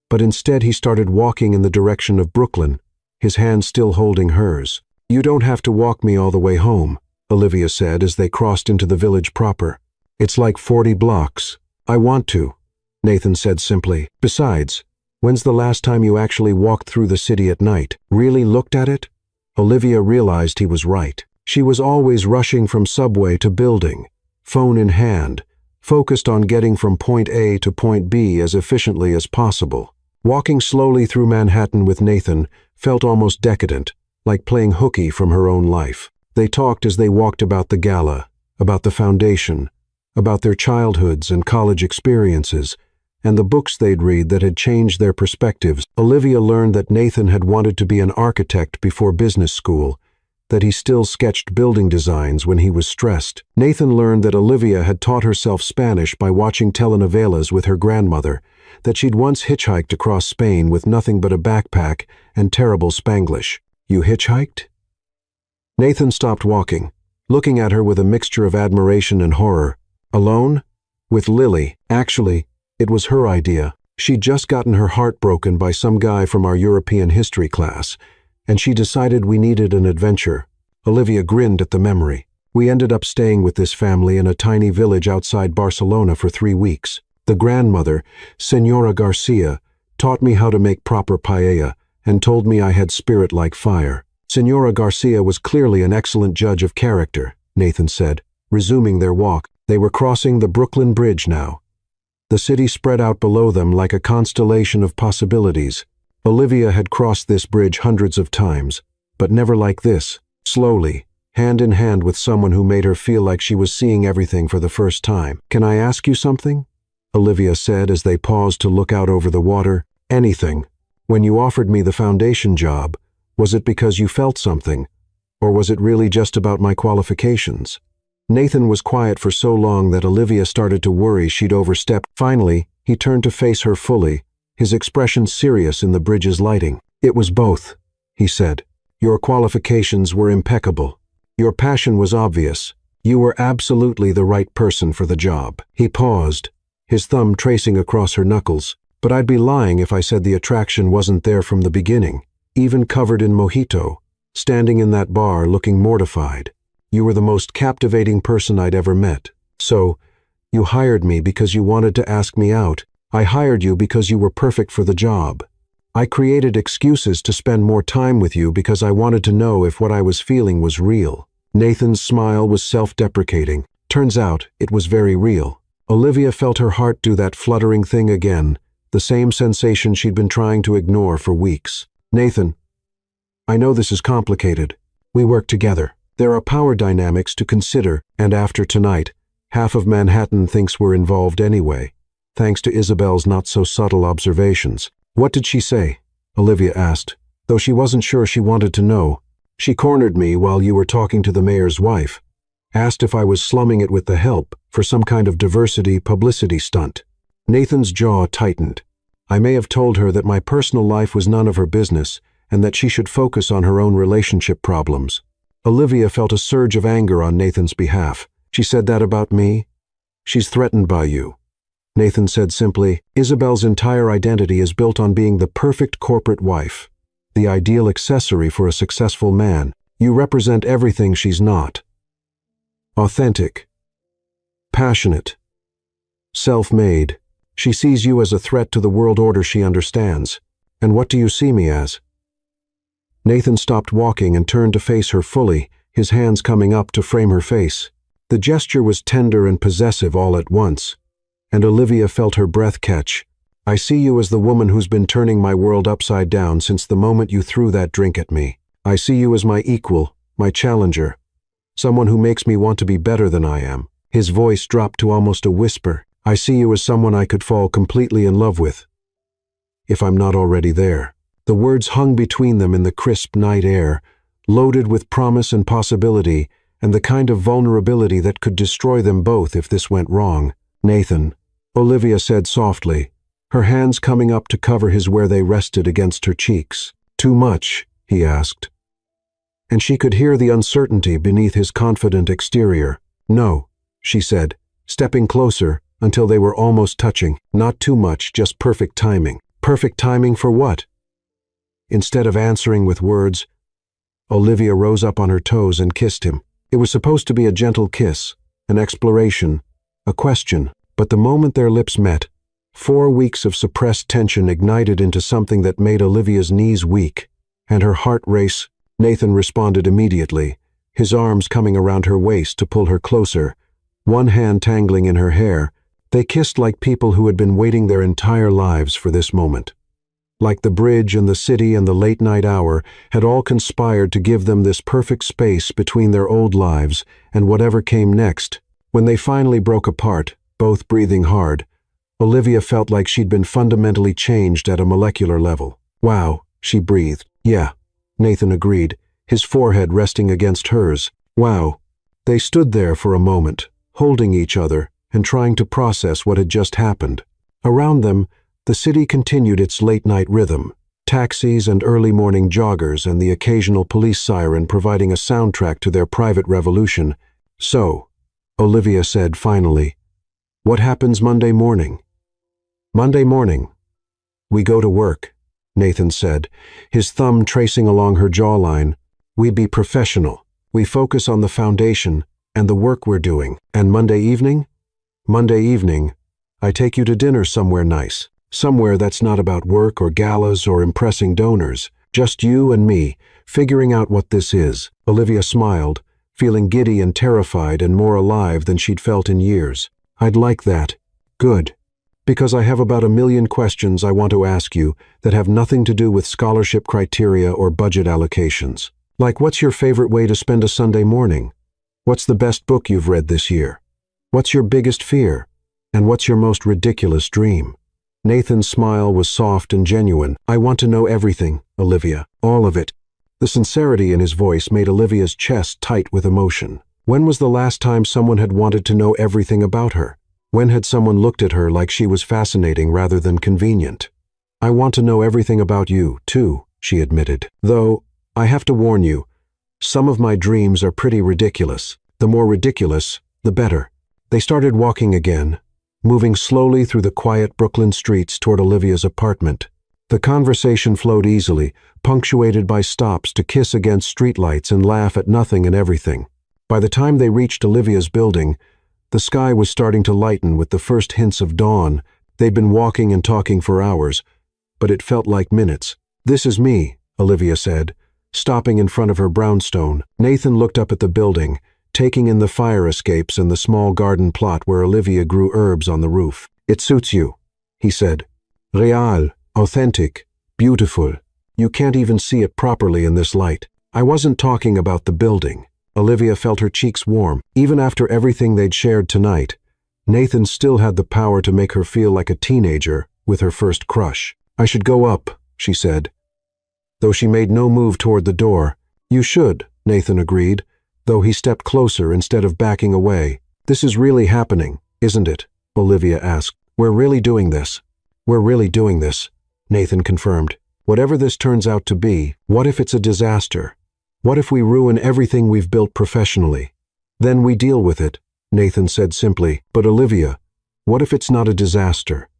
but instead he started walking in the direction of Brooklyn, his hand still holding hers. You don't have to walk me all the way home, Olivia said as they crossed into the village proper. It's like 40 blocks. I want to, Nathan said simply. Besides, when's the last time you actually walked through the city at night? Really looked at it? Olivia realized he was right. She was always rushing from subway to building, phone in hand, focused on getting from point A to point B as efficiently as possible. Walking slowly through Manhattan with Nathan felt almost decadent, like playing hooky from her own life. They talked as they walked about the gala, about the foundation, about their childhoods and college experiences, and the books they'd read that had changed their perspectives. Olivia learned that Nathan had wanted to be an architect before business school, that he still sketched building designs when he was stressed. Nathan learned that Olivia had taught herself Spanish by watching telenovelas with her grandmother, that she'd once hitchhiked across Spain with nothing but a backpack and terrible Spanglish. You hitchhiked? Nathan stopped walking, looking at her with a mixture of admiration and horror. Alone? With Lily. Actually, it was her idea. She'd just gotten her heart broken by some guy from our European history class, and she decided we needed an adventure. Olivia grinned at the memory. We ended up staying with this family in a tiny village outside Barcelona for 3 weeks. The grandmother, Senora Garcia, taught me how to make proper paella and told me I had spirit like fire. Senora Garcia was clearly an excellent judge of character, Nathan said, resuming their walk. They were crossing the Brooklyn Bridge now. The city spread out below them like a constellation of possibilities. Olivia had crossed this bridge hundreds of times, but never like this, slowly, hand in hand with someone who made her feel like she was seeing everything for the first time. Can I ask you something? Olivia said as they paused to look out over the water. Anything. When you offered me the foundation job, was it because you felt something, or was it really just about my qualifications? Nathan was quiet for so long that Olivia started to worry she'd overstepped. Finally, he turned to face her fully, his expression serious in the bridge's lighting. It was both, he said. Your qualifications were impeccable. Your passion was obvious. You were absolutely the right person for the job. He paused, his thumb tracing across her knuckles. But I'd be lying if I said the attraction wasn't there from the beginning, even covered in mojito, standing in that bar looking mortified. You were the most captivating person I'd ever met. So, you hired me because you wanted to ask me out. I hired you because you were perfect for the job. I created excuses to spend more time with you because I wanted to know if what I was feeling was real. Nathan's smile was self-deprecating. Turns out, it was very real. Olivia felt her heart do that fluttering thing again, the same sensation she'd been trying to ignore for weeks. Nathan, I know this is complicated. We work together. There are power dynamics to consider, and after tonight, half of Manhattan thinks we're involved anyway, thanks to Isabel's not-so-subtle observations. What did she say? Olivia asked, though she wasn't sure she wanted to know. She cornered me while you were talking to the mayor's wife, asked if I was slumming it with the help for some kind of diversity publicity stunt. Nathan's jaw tightened. I may have told her that my personal life was none of her business and that she should focus on her own relationship problems. Olivia felt a surge of anger on Nathan's behalf. She said that about me? She's threatened by you. Nathan said simply, Isabel's entire identity is built on being the perfect corporate wife, the ideal accessory for a successful man. You represent everything she's not. authentic, passionate, self-made. She sees you as a threat to the world order she understands. And what do you see me as? Nathan stopped walking and turned to face her fully, his hands coming up to frame her face. The gesture was tender and possessive all at once, and Olivia felt her breath catch. I see you as the woman who's been turning my world upside down since the moment you threw that drink at me. I see you as my equal, my challenger, someone who makes me want to be better than I am. His voice dropped to almost a whisper. I see you as someone I could fall completely in love with, if I'm not already there. The words hung between them in the crisp night air, loaded with promise and possibility, and the kind of vulnerability that could destroy them both if this went wrong. Nathan, Olivia said softly, her hands coming up to cover his where they rested against her cheeks. Too much? He asked. And she could hear the uncertainty beneath his confident exterior. No, she said, stepping closer until they were almost touching. Not too much, just perfect timing. Perfect timing for what? Instead of answering with words, Olivia rose up on her toes and kissed him. It was supposed to be a gentle kiss, an exploration, a question, but the moment their lips met, 4 weeks of suppressed tension ignited into something that made Olivia's knees weak, and her heart race. Nathan responded immediately, his arms coming around her waist to pull her closer, one hand tangling in her hair. They kissed like people who had been waiting their entire lives for this moment. Like the bridge and the city and the late-night hour had all conspired to give them this perfect space between their old lives and whatever came next. When they finally broke apart, both breathing hard, Olivia felt like she'd been fundamentally changed at a molecular level. Wow, she breathed. Yeah, Nathan agreed, his forehead resting against hers. Wow. They stood there for a moment, holding each other and trying to process what had just happened. Around them, the city continued its late-night rhythm, taxis and early morning joggers and the occasional police siren providing a soundtrack to their private revolution. So, Olivia said finally, what happens Monday morning? Monday morning. We go to work, Nathan said, his thumb tracing along her jawline. We be professional. We focus on the foundation and the work we're doing. And Monday evening? Monday evening, I take you to dinner somewhere nice. Somewhere that's not about work or galas or impressing donors. Just you and me, figuring out what this is. Olivia smiled, feeling giddy and terrified and more alive than she'd felt in years. I'd like that. Good. Because I have about 1 million questions I want to ask you that have nothing to do with scholarship criteria or budget allocations. Like, what's your favorite way to spend a Sunday morning? What's the best book you've read this year? What's your biggest fear? And what's your most ridiculous dream? Nathan's smile was soft and genuine. I want to know everything, Olivia. All of it. The sincerity in his voice made Olivia's chest tight with emotion. When was the last time someone had wanted to know everything about her? When had someone looked at her like she was fascinating rather than convenient? I want to know everything about you, too, she admitted. Though, I have to warn you, some of my dreams are pretty ridiculous. The more ridiculous, the better. They started walking again, moving slowly through the quiet Brooklyn streets toward Olivia's apartment. The conversation flowed easily, punctuated by stops to kiss against streetlights and laugh at nothing and everything. By the time they reached Olivia's building, the sky was starting to lighten with the first hints of dawn. They'd been walking and talking for hours, but it felt like minutes. This is me, Olivia said, stopping in front of her brownstone. Nathan looked up at the building, taking in the fire escapes and the small garden plot where Olivia grew herbs on the roof. It suits you, he said. Real, authentic, beautiful. You can't even see it properly in this light. I wasn't talking about the building. Olivia felt her cheeks warm. Even after everything they'd shared tonight, Nathan still had the power to make her feel like a teenager with her first crush. I should go up, she said, though she made no move toward the door. You should, Nathan agreed, though he stepped closer instead of backing away. This is really happening, isn't it? Olivia asked. We're really doing this. We're really doing this, Nathan confirmed. Whatever this turns out to be, what if it's a disaster? What if we ruin everything we've built professionally? Then we deal with it, Nathan said simply. But Olivia, what if it's not a disaster?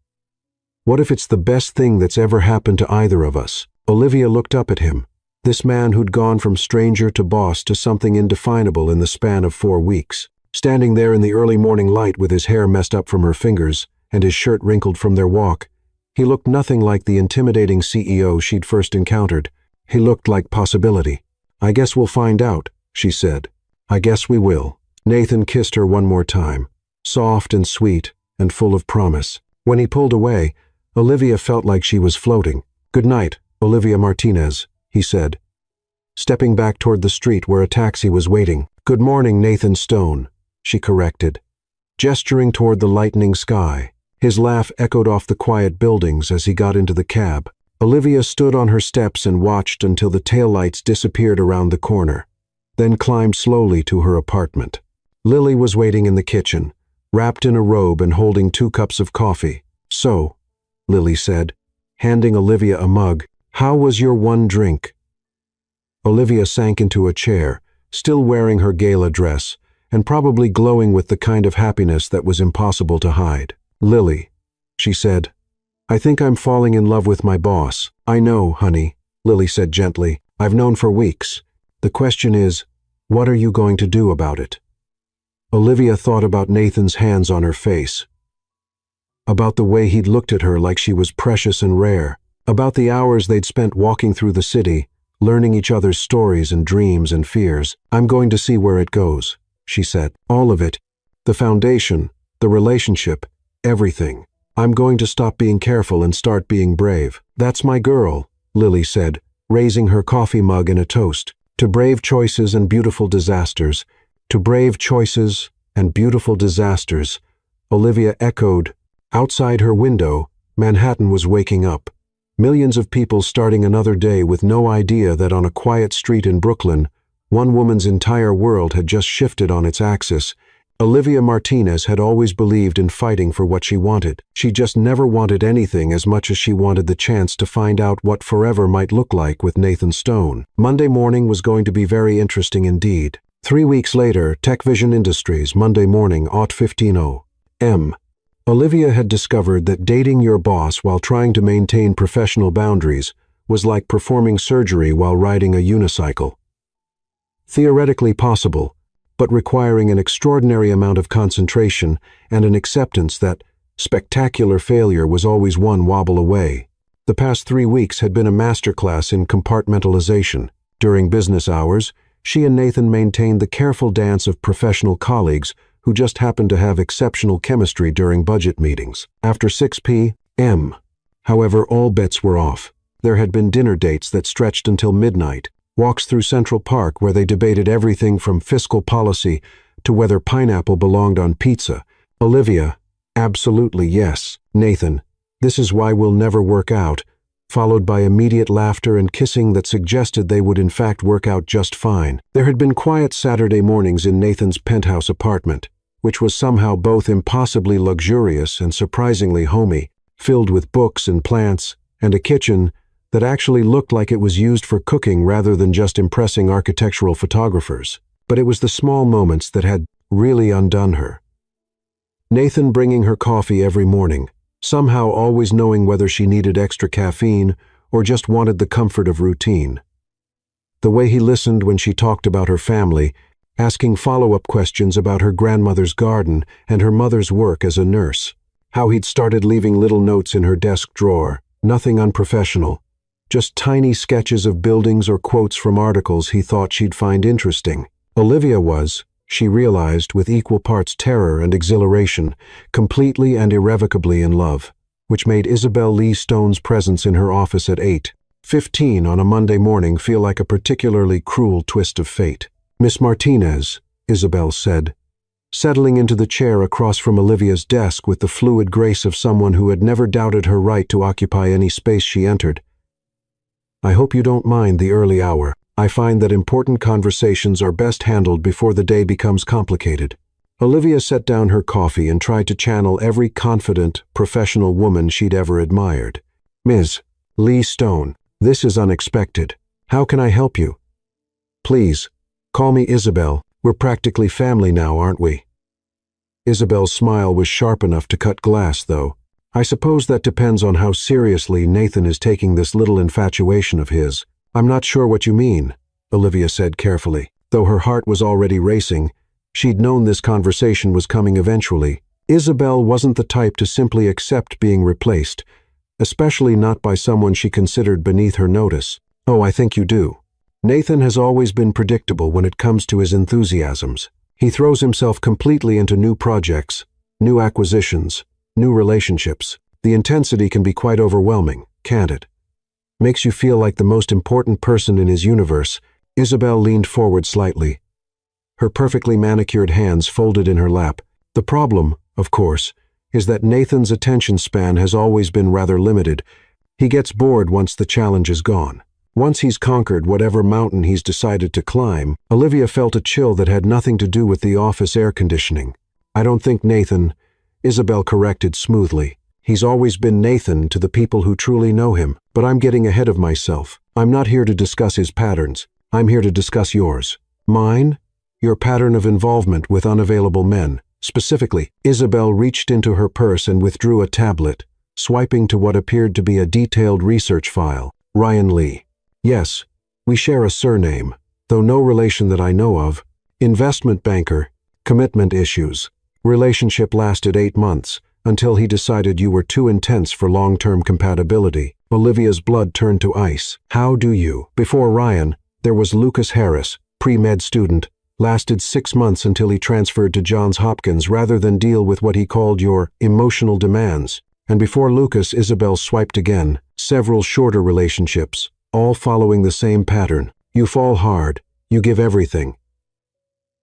What if it's the best thing that's ever happened to either of us? Olivia looked up at him, this man who'd gone from stranger to boss to something indefinable in the span of 4 weeks. Standing there in the early morning light with his hair messed up from her fingers and his shirt wrinkled from their walk, he looked nothing like the intimidating CEO she'd first encountered. He looked like possibility. "I guess we'll find out," she said. "I guess we will." Nathan kissed her one more time, soft and sweet and full of promise. When he pulled away, Olivia felt like she was floating. "Good night, Olivia Martinez," he said, stepping back toward the street where a taxi was waiting. "Good morning, Nathan Stone," she corrected, gesturing toward the lightening sky. His laugh echoed off the quiet buildings as he got into the cab. Olivia stood on her steps and watched until the taillights disappeared around the corner, then climbed slowly to her apartment. Lily was waiting in the kitchen, wrapped in a robe and holding 2 cups of coffee. "So," Lily said, handing Olivia a mug, "how was your one drink?" Olivia sank into a chair, still wearing her gala dress, and probably glowing with the kind of happiness that was impossible to hide. "Lily," she said, "I think I'm falling in love with my boss." "I know, honey," Lily said gently. "I've known for weeks. The question is, what are you going to do about it?" Olivia thought about Nathan's hands on her face, about the way he'd looked at her like she was precious and rare, about the hours they'd spent walking through the city, learning each other's stories and dreams and fears. "I'm going to see where it goes," she said. "All of it. The foundation, the relationship, everything. I'm going to stop being careful and start being brave." "That's my girl," Lily said, raising her coffee mug in a toast. "To brave choices and beautiful disasters. To brave choices and beautiful disasters," Olivia echoed. Outside her window, Manhattan was waking up. Millions of people starting another day with no idea that on a quiet street in Brooklyn, one woman's entire world had just shifted on its axis. Olivia Martinez had always believed in fighting for what she wanted. She just never wanted anything as much as she wanted the chance to find out what forever might look like with Nathan Stone. Monday morning was going to be very interesting indeed. 3 weeks later, TechVision Industries, Monday morning, 15:00 m. Olivia had discovered that dating your boss while trying to maintain professional boundaries was like performing surgery while riding a unicycle. Theoretically possible, but requiring an extraordinary amount of concentration and an acceptance that spectacular failure was always one wobble away. The past 3 weeks had been a masterclass in compartmentalization. During business hours, she and Nathan maintained the careful dance of professional colleagues who just happened to have exceptional chemistry during budget meetings. After 6 p.m., however, all bets were off. There had been dinner dates that stretched until midnight, walks through Central Park where they debated everything from fiscal policy to whether pineapple belonged on pizza. Olivia, absolutely yes. Nathan, this is why we'll never work out, followed by immediate laughter and kissing that suggested they would in fact work out just fine. There had been quiet Saturday mornings in Nathan's penthouse apartment, which was somehow both impossibly luxurious and surprisingly homey, filled with books and plants, and a kitchen that actually looked like it was used for cooking rather than just impressing architectural photographers. But it was the small moments that had really undone her. Nathan bringing her coffee every morning, somehow always knowing whether she needed extra caffeine or just wanted the comfort of routine. The way he listened when she talked about her family, asking follow-up questions about her grandmother's garden and her mother's work as a nurse. How he'd started leaving little notes in her desk drawer, nothing unprofessional, just tiny sketches of buildings or quotes from articles he thought she'd find interesting. Olivia was, she realized with equal parts terror and exhilaration, completely and irrevocably in love, which made Isabel Lee Stone's presence in her office at 8:15 on a Monday morning feel like a particularly cruel twist of fate. "Miss Martinez," Isabel said, settling into the chair across from Olivia's desk with the fluid grace of someone who had never doubted her right to occupy any space she entered. "I hope you don't mind the early hour. I find that important conversations are best handled before the day becomes complicated." Olivia set down her coffee and tried to channel every confident, professional woman she'd ever admired. "Ms. Lee Stone, this is unexpected. How can I help you?" "Please, call me Isabel. We're practically family now, aren't we?" Isabel's smile was sharp enough to cut glass, though. "I suppose that depends on how seriously Nathan is taking this little infatuation of his." "I'm not sure what you mean," Olivia said carefully. Though her heart was already racing, She'd known this conversation was coming eventually. Isabel wasn't the type to simply accept being replaced, especially not by someone she considered beneath her notice. "Oh, I think you do." Nathan has always been predictable when it comes to his enthusiasms. He throws himself completely into new projects, new acquisitions, new relationships. The intensity can be quite overwhelming, can't it? Makes you feel like the most important person in his universe. Isabel leaned forward slightly, her perfectly manicured hands folded in her lap. The problem, of course, is that Nathan's attention span has always been rather limited. He gets bored once the challenge is gone. Once he's conquered whatever mountain he's decided to climb. Olivia felt a chill that had nothing to do with the office air conditioning. "I don't think Nathan," Isabel corrected smoothly. "He's always been Nathan to the people who truly know him. But I'm getting ahead of myself. I'm not here to discuss his patterns. I'm here to discuss yours." "Mine?" "Your pattern of involvement with unavailable men. Specifically." Isabel reached into her purse and withdrew a tablet, swiping to what appeared to be a detailed research file. "Ryan Lee. Yes, we share a surname, though no relation that I know of. Investment banker. Commitment issues. Relationship lasted 8 months, until he decided you were too intense for long-term compatibility." Olivia's blood turned to ice. "How do you?" "Before Ryan, there was Lucas Harris, pre-med student. Lasted 6 months until he transferred to Johns Hopkins rather than deal with what he called your emotional demands. And before Lucas," Isabel swiped again, "several shorter relationships, all following the same pattern. You fall hard, you give everything.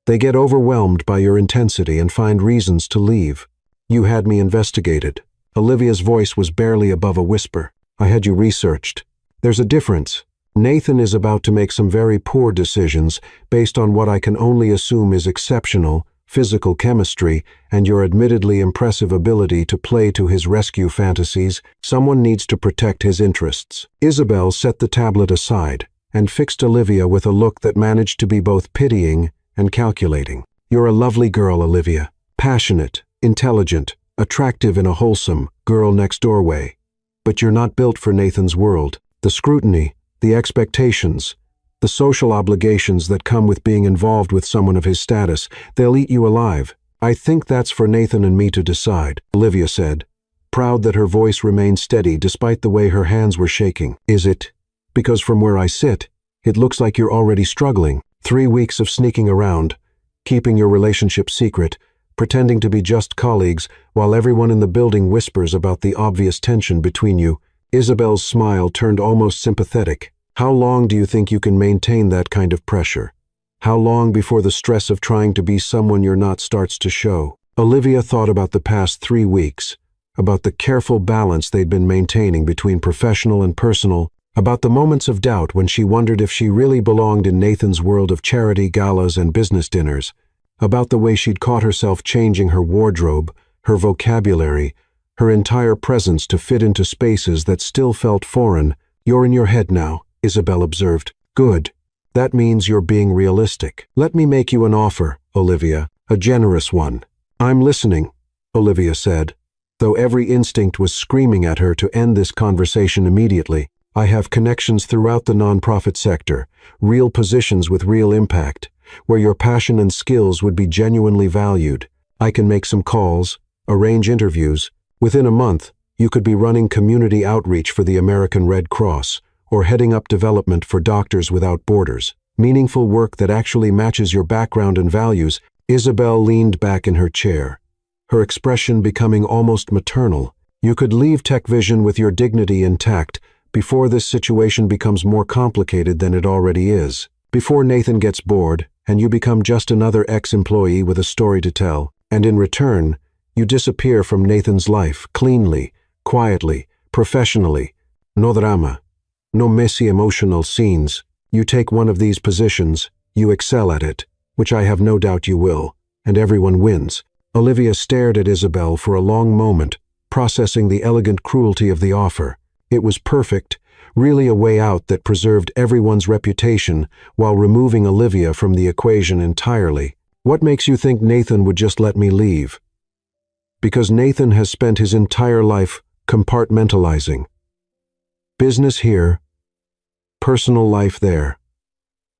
They get overwhelmed by your intensity and find reasons to leave. You had me investigated." Olivia's voice was barely above a whisper. "I had you researched. There's a difference. Nathan is about to make some very poor decisions based on what I can only assume is exceptional physical chemistry and your admittedly impressive ability to play to his rescue fantasies. Someone needs to protect his interests." Isabel set the tablet aside and fixed Olivia with a look that managed to be both pitying and calculating. "You're a lovely girl, Olivia. Passionate, intelligent, attractive in a wholesome, girl-next-door way. But you're not built for Nathan's world. The scrutiny, the expectations, the social obligations that come with being involved with someone of his status, they'll eat you alive. I think that's for Nathan and me to decide," Olivia said, proud that her voice remained steady despite the way her hands were shaking. "Is it? Because from where I sit, it looks like you're already struggling. 3 weeks of sneaking around, keeping your relationship secret, pretending to be just colleagues while everyone in the building whispers about the obvious tension between you." Isabel's smile turned almost sympathetic. "How long do you think you can maintain that kind of pressure? How long before the stress of trying to be someone you're not starts to show?" Olivia thought about the past 3 weeks, about the careful balance they'd been maintaining between professional and personal, about the moments of doubt when she wondered if she really belonged in Nathan's world of charity galas and business dinners, about the way she'd caught herself changing her wardrobe, her vocabulary, her entire presence to fit into spaces that still felt foreign. "You're in your head now," Isabel observed. "Good. That means you're being realistic. Let me make you an offer, Olivia, a generous one." "I'm listening," Olivia said, though every instinct was screaming at her to end this conversation immediately. "I have connections throughout the nonprofit sector, real positions with real impact, where your passion and skills would be genuinely valued. I can make some calls, arrange interviews. Within a month, you could be running community outreach for the American Red Cross, or heading up development for Doctors Without Borders. Meaningful work that actually matches your background and values." Isabel leaned back in her chair, her expression becoming almost maternal. "You could leave TechVision with your dignity intact before this situation becomes more complicated than it already is. Before Nathan gets bored, and you become just another ex-employee with a story to tell. And in return, you disappear from Nathan's life, cleanly, quietly, professionally. No drama. No messy emotional scenes. You take one of these positions, you excel at it, which I have no doubt you will, and everyone wins." Olivia stared at Isabel for a long moment, processing the elegant cruelty of the offer. It was perfect, really a way out that preserved everyone's reputation while removing Olivia from the equation entirely. "What makes you think Nathan would just let me leave?" "Because Nathan has spent his entire life compartmentalizing. Business here, personal life there.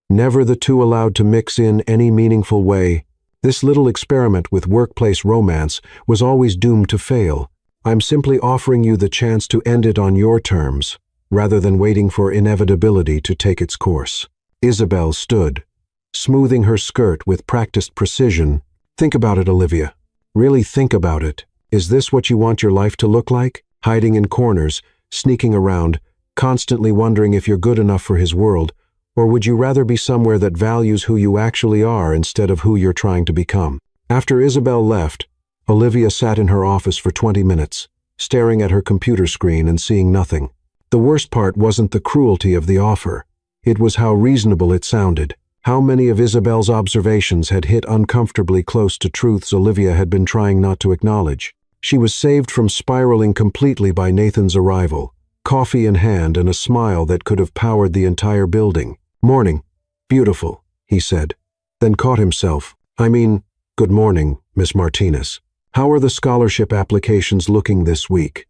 Never the two allowed to mix in any meaningful way. This little experiment with workplace romance was always doomed to fail. I'm simply offering you the chance to end it on your terms, rather than waiting for inevitability to take its course. Isabel stood, smoothing her skirt with practiced precision. Think about it, Olivia. Really think about it. Is this what you want your life to look like? Hiding in corners, sneaking around, constantly wondering if you're good enough for his world, or would you rather be somewhere that values who you actually are instead of who you're trying to become? After Isabel left, Olivia sat in her office for 20 minutes, staring at her computer screen and seeing nothing. The worst part wasn't the cruelty of the offer. It was how reasonable it sounded. How many of Isabel's observations had hit uncomfortably close to truths Olivia had been trying not to acknowledge. She was saved from spiraling completely by Nathan's arrival, coffee in hand and a smile that could have powered the entire building. "Morning. Beautiful," he said, then caught himself. "Good morning, Miss Martinez. How are the scholarship applications looking this week?"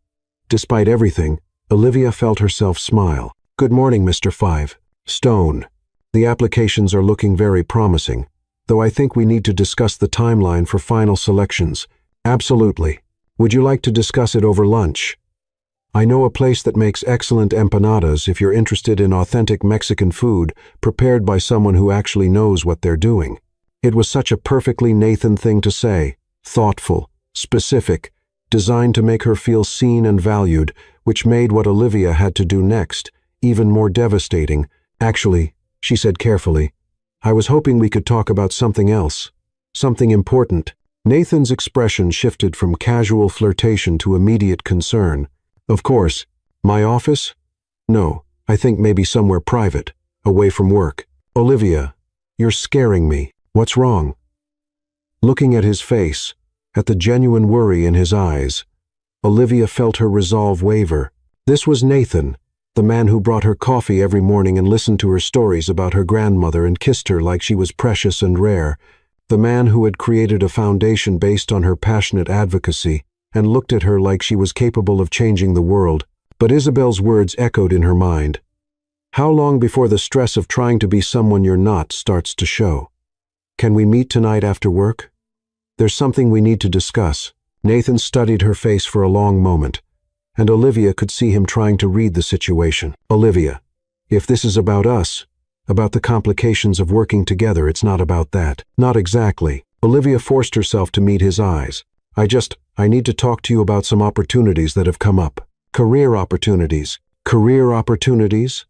Despite everything, Olivia felt herself smile. "Good morning, Mr. Five Stone. The applications are looking very promising, though I think we need to discuss the timeline for final selections." "Absolutely. Would you like to discuss it over lunch? I know a place that makes excellent empanadas if you're interested in authentic Mexican food prepared by someone who actually knows what they're doing." It was such a perfectly Nathan thing to say, thoughtful, specific, designed to make her feel seen and valued, which made what Olivia had to do next even more devastating. "Actually," she said carefully, "I was hoping we could talk about something else, something important." Nathan's expression shifted from casual flirtation to immediate concern. "Of course. My office? No, I think maybe somewhere private, away from work." "Olivia, you're scaring me. What's wrong?" Looking at his face, at the genuine worry in his eyes, Olivia felt her resolve waver. This was Nathan, the man who brought her coffee every morning and listened to her stories about her grandmother and kissed her like she was precious and rare, the man who had created a foundation based on her passionate advocacy and looked at her like she was capable of changing the world. But Isabel's words echoed in her mind. How long before the stress of trying to be someone you're not starts to show? "Can we meet tonight after work? There's something we need to discuss." Nathan studied her face for a long moment, and Olivia could see him trying to read the situation. "Olivia, if this is about us, about the complications of working together, it's not about that." "Not exactly." Olivia forced herself to meet his eyes. I need to talk to you about some opportunities that have come up." "Career opportunities." "Career opportunities?"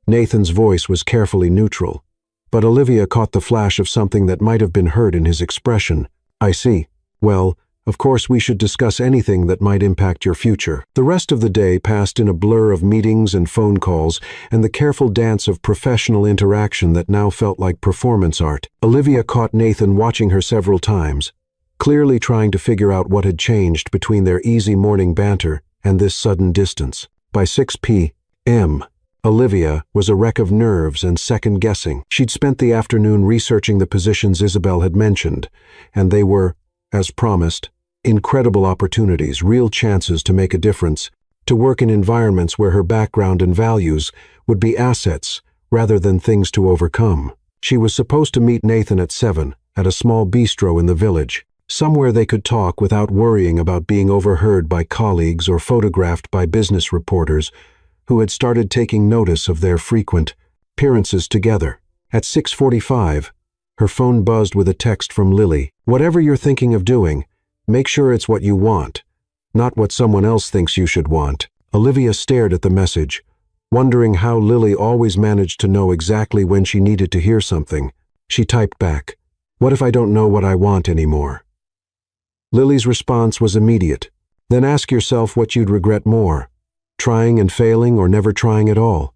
Nathan's voice was carefully neutral, but Olivia caught the flash of something that might have been heard in his expression. "I see. Well, of course we should discuss anything that might impact your future." The rest of the day passed in a blur of meetings and phone calls and the careful dance of professional interaction that now felt like performance art. Olivia caught Nathan watching her several times, clearly trying to figure out what had changed between their easy morning banter and this sudden distance. By 6 p.m., Olivia was a wreck of nerves and second-guessing. She'd spent the afternoon researching the positions Isabel had mentioned, and they were, as promised, incredible opportunities, real chances to make a difference, to work in environments where her background and values would be assets rather than things to overcome. She was supposed to meet Nathan at 7 at a small bistro in the village, somewhere they could talk without worrying about being overheard by colleagues or photographed by business reporters who had started taking notice of their frequent appearances together. At 6:45, her phone buzzed with a text from Lily. "Whatever you're thinking of doing, make sure it's what you want, not what someone else thinks you should want." Olivia stared at the message, wondering how Lily always managed to know exactly when she needed to hear something. She typed back, "What if I don't know what I want anymore?" Lily's response was immediate. "Then ask yourself what you'd regret more, trying and failing or never trying at all."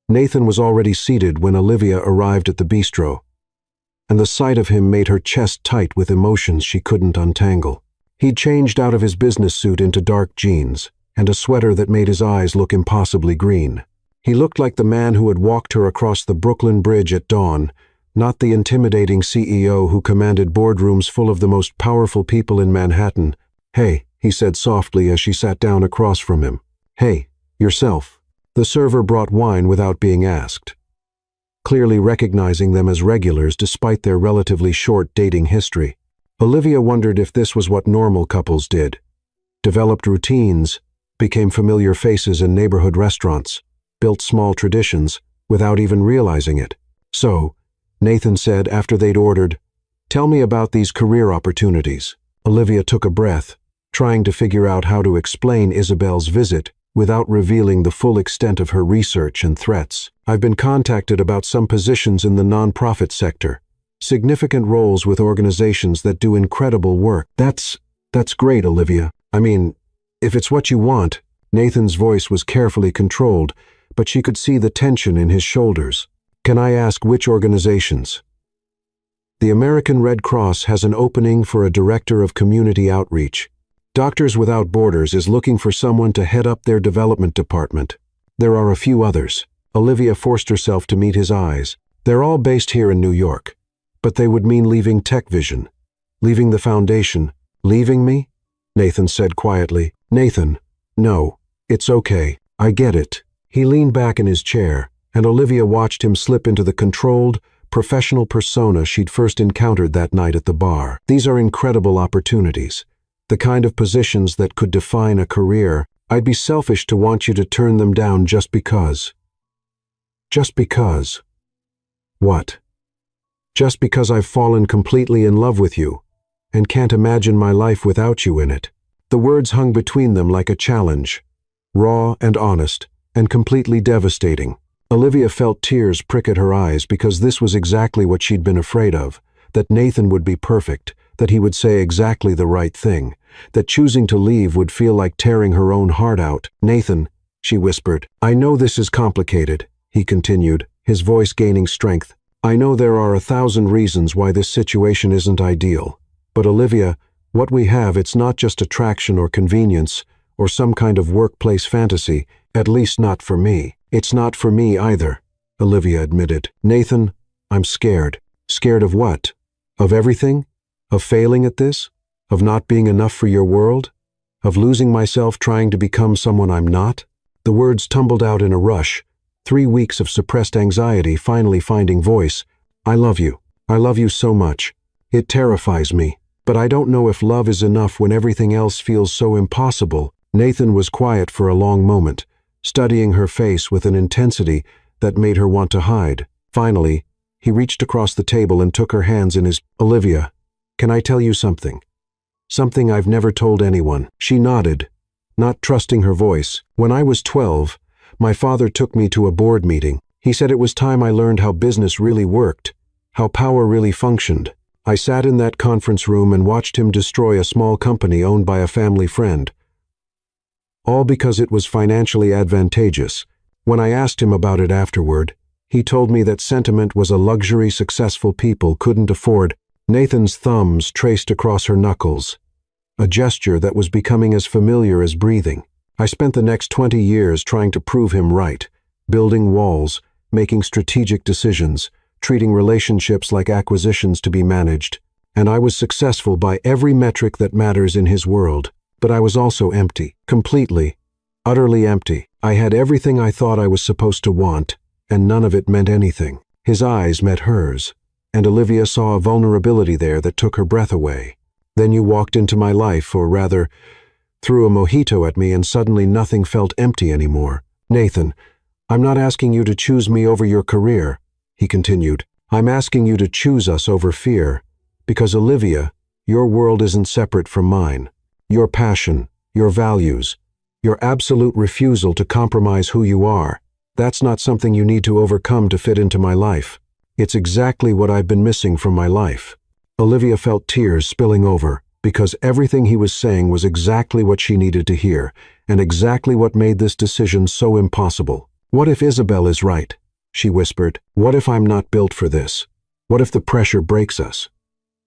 Nathan was already seated when Olivia arrived at the bistro, and the sight of him made her chest tight with emotions she couldn't untangle. He'd changed out of his business suit into dark jeans and a sweater that made his eyes look impossibly green. He looked like the man who had walked her across the Brooklyn Bridge at dawn, not the intimidating CEO who commanded boardrooms full of the most powerful people in Manhattan. "Hey," he said softly as she sat down across from him. "Hey, yourself." The server brought wine without being asked. clearly recognizing them as regulars despite their relatively short dating history. Olivia wondered if this was what normal couples did. Developed routines, became familiar faces in neighborhood restaurants, built small traditions without even realizing it. So, Nathan said after they'd ordered, "Tell me about these career opportunities." Olivia took a breath, trying to figure out how to explain Isabel's visit without revealing the full extent of her research and threats. "I've been contacted about some positions in the nonprofit sector, significant roles with organizations that do incredible work." That's great, Olivia. I mean, if it's what you want." Nathan's voice was carefully controlled, but she could see the tension in his shoulders. "Can I ask which organizations?" "The American Red Cross has an opening for a director of community outreach. Doctors Without Borders is looking for someone to head up their development department. There are a few others." Olivia forced herself to meet his eyes. "They're all based here in New York, but they would mean leaving Tech Vision, leaving the foundation." "Leaving me?" Nathan said quietly. "Nathan, no, it's okay. I get it." He leaned back in his chair, and Olivia watched him slip into the controlled, professional persona she'd first encountered that night at the bar. "These are incredible opportunities, the kind of positions that could define a career. I'd be selfish to want you to turn them down just because." "Just because?" "What?" "Just because I've fallen completely in love with you, and can't imagine my life without you in it." The words hung between them like a challenge, raw and honest, and completely devastating. Olivia felt tears prick at her eyes because this was exactly what she'd been afraid of, that Nathan would be perfect, that he would say exactly the right thing, that choosing to leave would feel like tearing her own heart out. "Nathan," she whispered. "I know this is complicated," he continued, his voice gaining strength. "I know there are 1,000 reasons why this situation isn't ideal. But Olivia, what we have, it's not just attraction or convenience or some kind of workplace fantasy, at least not for me." "It's not for me either," Olivia admitted. "Nathan, I'm scared." "Scared of what? Of everything? Of failing at this? Of not being enough for your world? Of losing myself trying to become someone I'm not?" The words tumbled out in a rush, 3 weeks of suppressed anxiety finally finding voice. "I love you. I love you so much. It terrifies me. But I don't know if love is enough when everything else feels so impossible." Nathan was quiet for a long moment, studying her face with an intensity that made her want to hide. Finally, he reached across the table and took her hands in his. "Olivia, can I tell you something? Something I've never told anyone." She nodded, not trusting her voice. "When I was 12, my father took me to a board meeting. He said it was time I learned how business really worked, how power really functioned. I sat in that conference room and watched him destroy a small company owned by a family friend, all because it was financially advantageous. When I asked him about it afterward, he told me that sentiment was a luxury successful people couldn't afford." Nathan's thumbs traced across her knuckles, a gesture that was becoming as familiar as breathing. "I spent the next 20 years trying to prove him right, building walls, making strategic decisions, treating relationships like acquisitions to be managed, and I was successful by every metric that matters in his world. But I was also empty, completely, utterly empty. I had everything I thought I was supposed to want, and none of it meant anything." His eyes met hers, and Olivia saw a vulnerability there that took her breath away. "Then you walked into my life, or rather, threw a mojito at me, and suddenly nothing felt empty anymore." "Nathan, I'm not asking you to choose me over your career," he continued. "I'm asking you to choose us over fear, because Olivia, your world isn't separate from mine. Your passion, your values, your absolute refusal to compromise who you are, that's not something you need to overcome to fit into my life. It's exactly what I've been missing from my life." Olivia felt tears spilling over, because everything he was saying was exactly what she needed to hear, and exactly what made this decision so impossible. "What if Isabel is right?" she whispered. "What if I'm not built for this? What if the pressure breaks us?"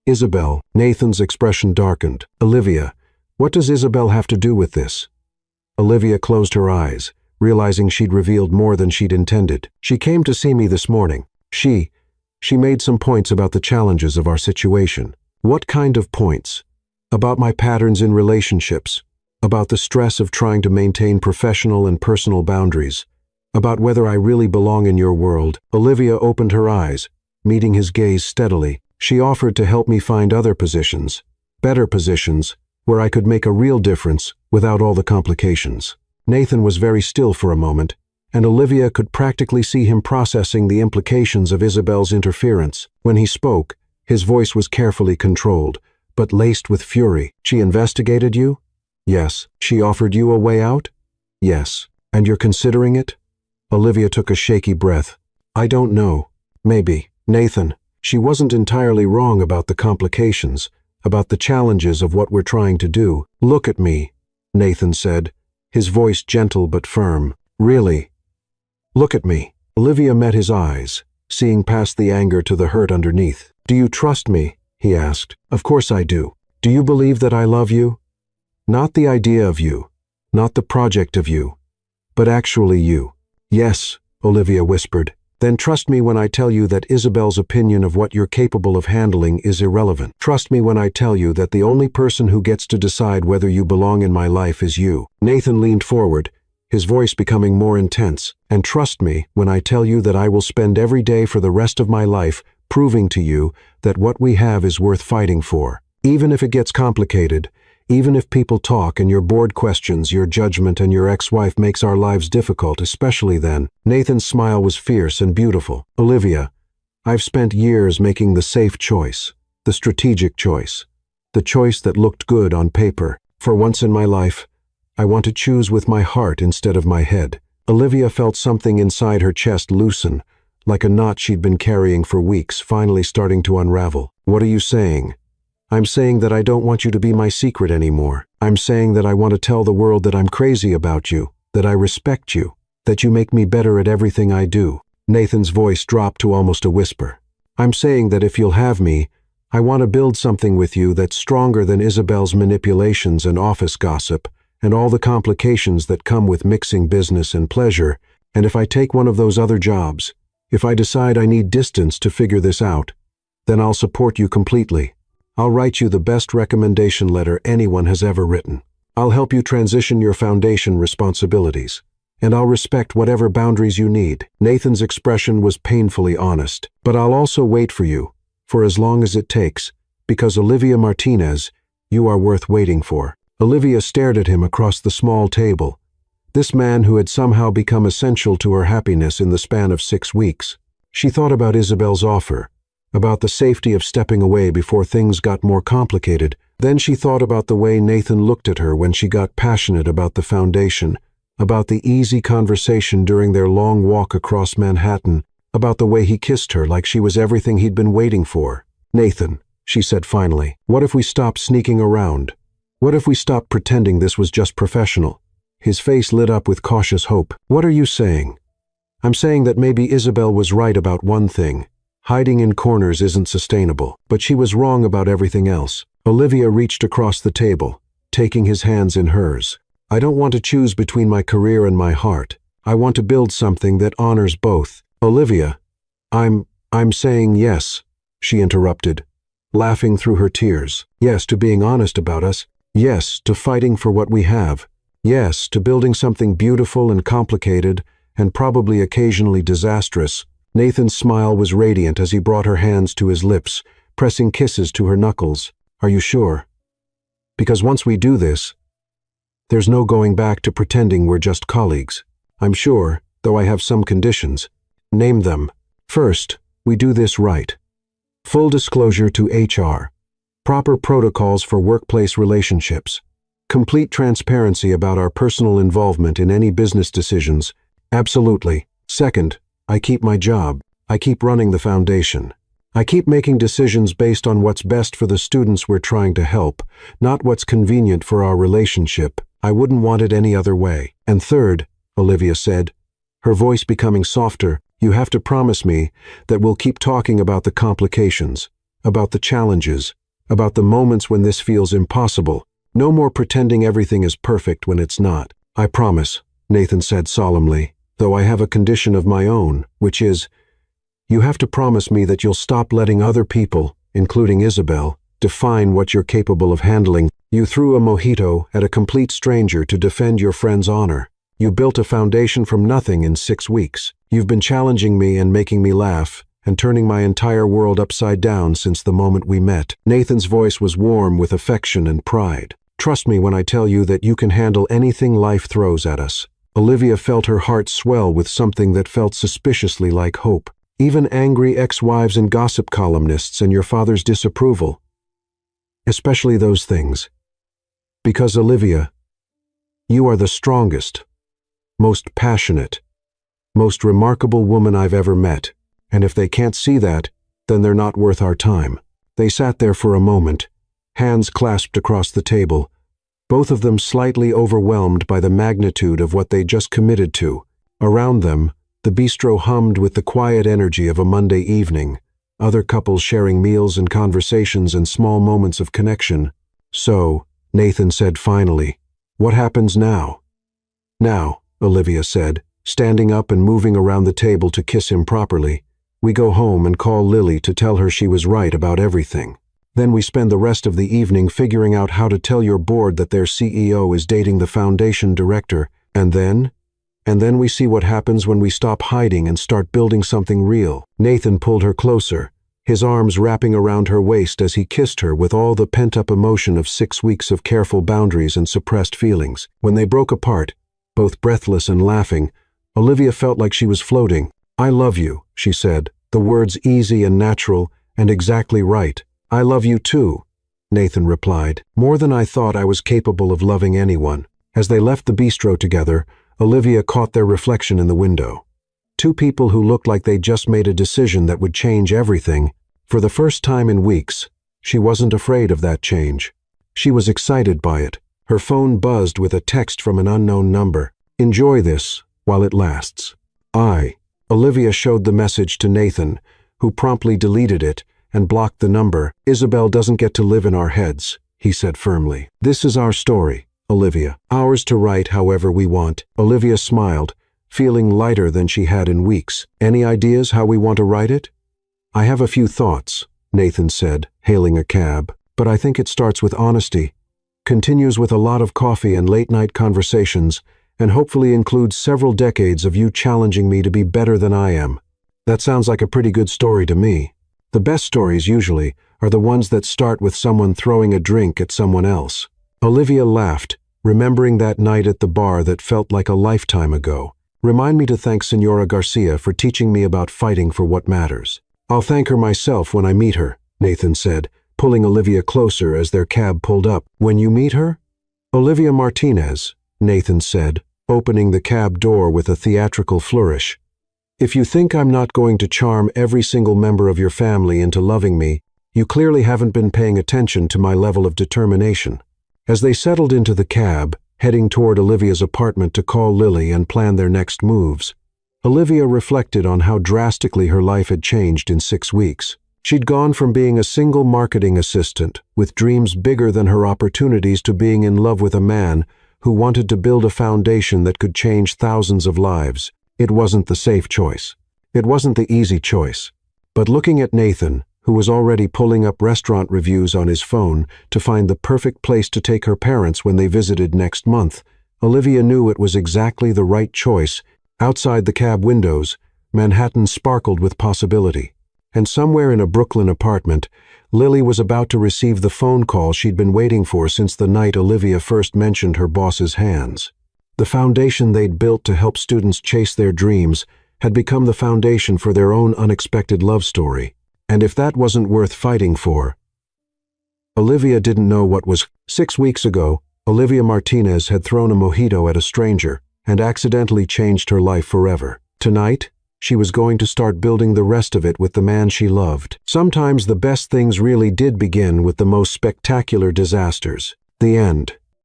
"Isabel," Nathan's expression darkened. "Olivia, what does Isabel have to do with this?" Olivia closed her eyes, realizing she'd revealed more than she'd intended. "She came to see me this morning. She made some points about the challenges of our situation." "What kind of points?" "About my patterns in relationships, about the stress of trying to maintain professional and personal boundaries, About whether I really belong in your world. Olivia opened her eyes, meeting his gaze steadily. She offered to help me find other positions, better positions, where I could make a real difference without all the complications. Nathan was very still for a moment, and Olivia could practically see him processing the implications of Isabel's interference. When he spoke, his voice was carefully controlled, but laced with fury. She investigated you? Yes. She offered you a way out? Yes. And you're considering it? Olivia took a shaky breath. I don't know. Maybe. Nathan, she wasn't entirely wrong about the complications, about the challenges of what we're trying to do. Look at me, Nathan said, his voice gentle but firm. Really? Look at me. Olivia met his eyes, seeing past the anger to the hurt underneath. Do you trust me? He asked. Of course I do. Do you believe that I love you? Not the idea of you, not the project of you, but actually you. Yes, Olivia whispered. Then trust me when I tell you that Isabel's opinion of what you're capable of handling is irrelevant. Trust me when I tell you that the only person who gets to decide whether you belong in my life is you. Nathan leaned forward, his voice becoming more intense. And trust me when I tell you that I will spend every day for the rest of my life proving to you that what we have is worth fighting for. Even if it gets complicated, even if people talk and your board questions your judgment and your ex-wife makes our lives difficult, especially then. Nathan's smile was fierce and beautiful. Olivia, I've spent years making the safe choice, the strategic choice, the choice that looked good on paper. For once in my life, I want to choose with my heart instead of my head. Olivia felt something inside her chest loosen, like a knot she'd been carrying for weeks, finally starting to unravel. What are you saying? I'm saying that I don't want you to be my secret anymore. I'm saying that I want to tell the world that I'm crazy about you, that I respect you, that you make me better at everything I do. Nathan's voice dropped to almost a whisper. I'm saying that if you'll have me, I want to build something with you that's stronger than Isabel's manipulations and office gossip, and all the complications that come with mixing business and pleasure. And if I take one of those other jobs, if I decide I need distance to figure this out, then I'll support you completely. I'll write you the best recommendation letter anyone has ever written. I'll help you transition your foundation responsibilities, and I'll respect whatever boundaries you need. Nathan's expression was painfully honest. But I'll also wait for you, for as long as it takes, because Olivia Martinez, you are worth waiting for. Olivia stared at him across the small table, this man who had somehow become essential to her happiness in the span of 6 weeks. She thought about Isabel's offer, about the safety of stepping away before things got more complicated. Then she thought about the way Nathan looked at her when she got passionate about the foundation, about the easy conversation during their long walk across Manhattan, about the way he kissed her like she was everything he'd been waiting for. Nathan, she said finally, what if we stopped sneaking around? What if we stopped pretending this was just professional? His face lit up with cautious hope. What are you saying? I'm saying that maybe Isabel was right about one thing. Hiding in corners isn't sustainable, but she was wrong about everything else. Olivia reached across the table, taking his hands in hers. I don't want to choose between my career and my heart. I want to build something that honors both. Olivia, I'm saying yes, she interrupted, laughing through her tears. Yes to being honest about us. Yes to fighting for what we have. Yes to building something beautiful and complicated and probably occasionally disastrous. Nathan's smile was radiant as he brought her hands to his lips, pressing kisses to her knuckles. Are you sure? Because once we do this, there's no going back to pretending we're just colleagues. I'm sure, though I have some conditions. Name them. First, we do this right. Full disclosure to HR. Proper protocols for workplace relationships. Complete transparency about our personal involvement in any business decisions. Absolutely. Second, I keep my job. I keep running the foundation. I keep making decisions based on what's best for the students we're trying to help, not what's convenient for our relationship. I wouldn't want it any other way. And third, Olivia said, her voice becoming softer, you have to promise me that we'll keep talking about the complications, about the challenges, about the moments when this feels impossible. No more pretending everything is perfect when it's not. I promise, Nathan said solemnly, though I have a condition of my own, which is, you have to promise me that you'll stop letting other people, including Isabel, define what you're capable of handling. You threw a mojito at a complete stranger to defend your friend's honor. You built a foundation from nothing in 6 weeks. You've been challenging me and making me laugh, and turning my entire world upside down since the moment we met." Nathan's voice was warm with affection and pride. "Trust me when I tell you that you can handle anything life throws at us." Olivia felt her heart swell with something that felt suspiciously like hope. "Even angry ex-wives and gossip columnists and your father's disapproval. Especially those things. Because, Olivia, you are the strongest, most passionate, most remarkable woman I've ever met, and if they can't see that, then they're not worth our time." They sat there for a moment, hands clasped across the table, both of them slightly overwhelmed by the magnitude of what they just committed to. Around them, the bistro hummed with the quiet energy of a Monday evening, other couples sharing meals and conversations and small moments of connection. "So," Nathan said finally, "what happens now?" "Now," Olivia said, standing up and moving around the table to kiss him properly, "we go home and call Lily to tell her she was right about everything. Then we spend the rest of the evening figuring out how to tell your board that their CEO is dating the foundation director, and then we see what happens when we stop hiding and start building something real." Nathan pulled her closer, his arms wrapping around her waist as he kissed her with all the pent-up emotion of 6 weeks of careful boundaries and suppressed feelings. When they broke apart, both breathless and laughing, Olivia felt like she was floating. "I love you," she said, the words easy and natural and exactly right. "I love you too," Nathan replied, "more than I thought I was capable of loving anyone." As they left the bistro together, Olivia caught their reflection in the window. Two people who looked like they'd just made a decision that would change everything. For the first time in weeks, she wasn't afraid of that change. She was excited by it. Her phone buzzed with a text from an unknown number. "Enjoy this while it lasts." Olivia showed the message to Nathan, who promptly deleted it and blocked the number. "Isabel doesn't get to live in our heads," he said firmly. "This is our story, Olivia. Ours to write however we want." Olivia smiled, feeling lighter than she had in weeks. "Any ideas how we want to write it?" "I have a few thoughts," Nathan said, hailing a cab, "but I think it starts with honesty, continues with a lot of coffee and late-night conversations, and hopefully includes several decades of you challenging me to be better than I am." "That sounds like a pretty good story to me." The best stories usually are the ones that start with someone throwing a drink at someone else. Olivia laughed, remembering that night at the bar that felt like a lifetime ago. "Remind me to thank Senora Garcia for teaching me about fighting for what matters." "I'll thank her myself when I meet her," Nathan said, pulling Olivia closer as their cab pulled up. "When you meet her?" "Olivia Martinez," Nathan said, opening the cab door with a theatrical flourish. "If you think I'm not going to charm every single member of your family into loving me, you clearly haven't been paying attention to my level of determination." As they settled into the cab, heading toward Olivia's apartment to call Lily and plan their next moves, Olivia reflected on how drastically her life had changed in 6 weeks. She'd gone from being a single marketing assistant with dreams bigger than her opportunities to being in love with a man who wanted to build a foundation that could change thousands of lives. It wasn't the safe choice. It wasn't the easy choice. But looking at Nathan, who was already pulling up restaurant reviews on his phone to find the perfect place to take her parents when they visited next month, Olivia knew it was exactly the right choice. Outside the cab windows, Manhattan sparkled with possibility. And somewhere in a Brooklyn apartment, Lily was about to receive the phone call she'd been waiting for since the night Olivia first mentioned her boss's hands. The foundation they'd built to help students chase their dreams had become the foundation for their own unexpected love story. And if that wasn't worth fighting for, Olivia didn't know what was. 6 weeks ago, Olivia Martinez had thrown a mojito at a stranger and accidentally changed her life forever. Tonight, she was going to start building the rest of it with the man she loved. Sometimes the best things really did begin with the most spectacular disasters. The end.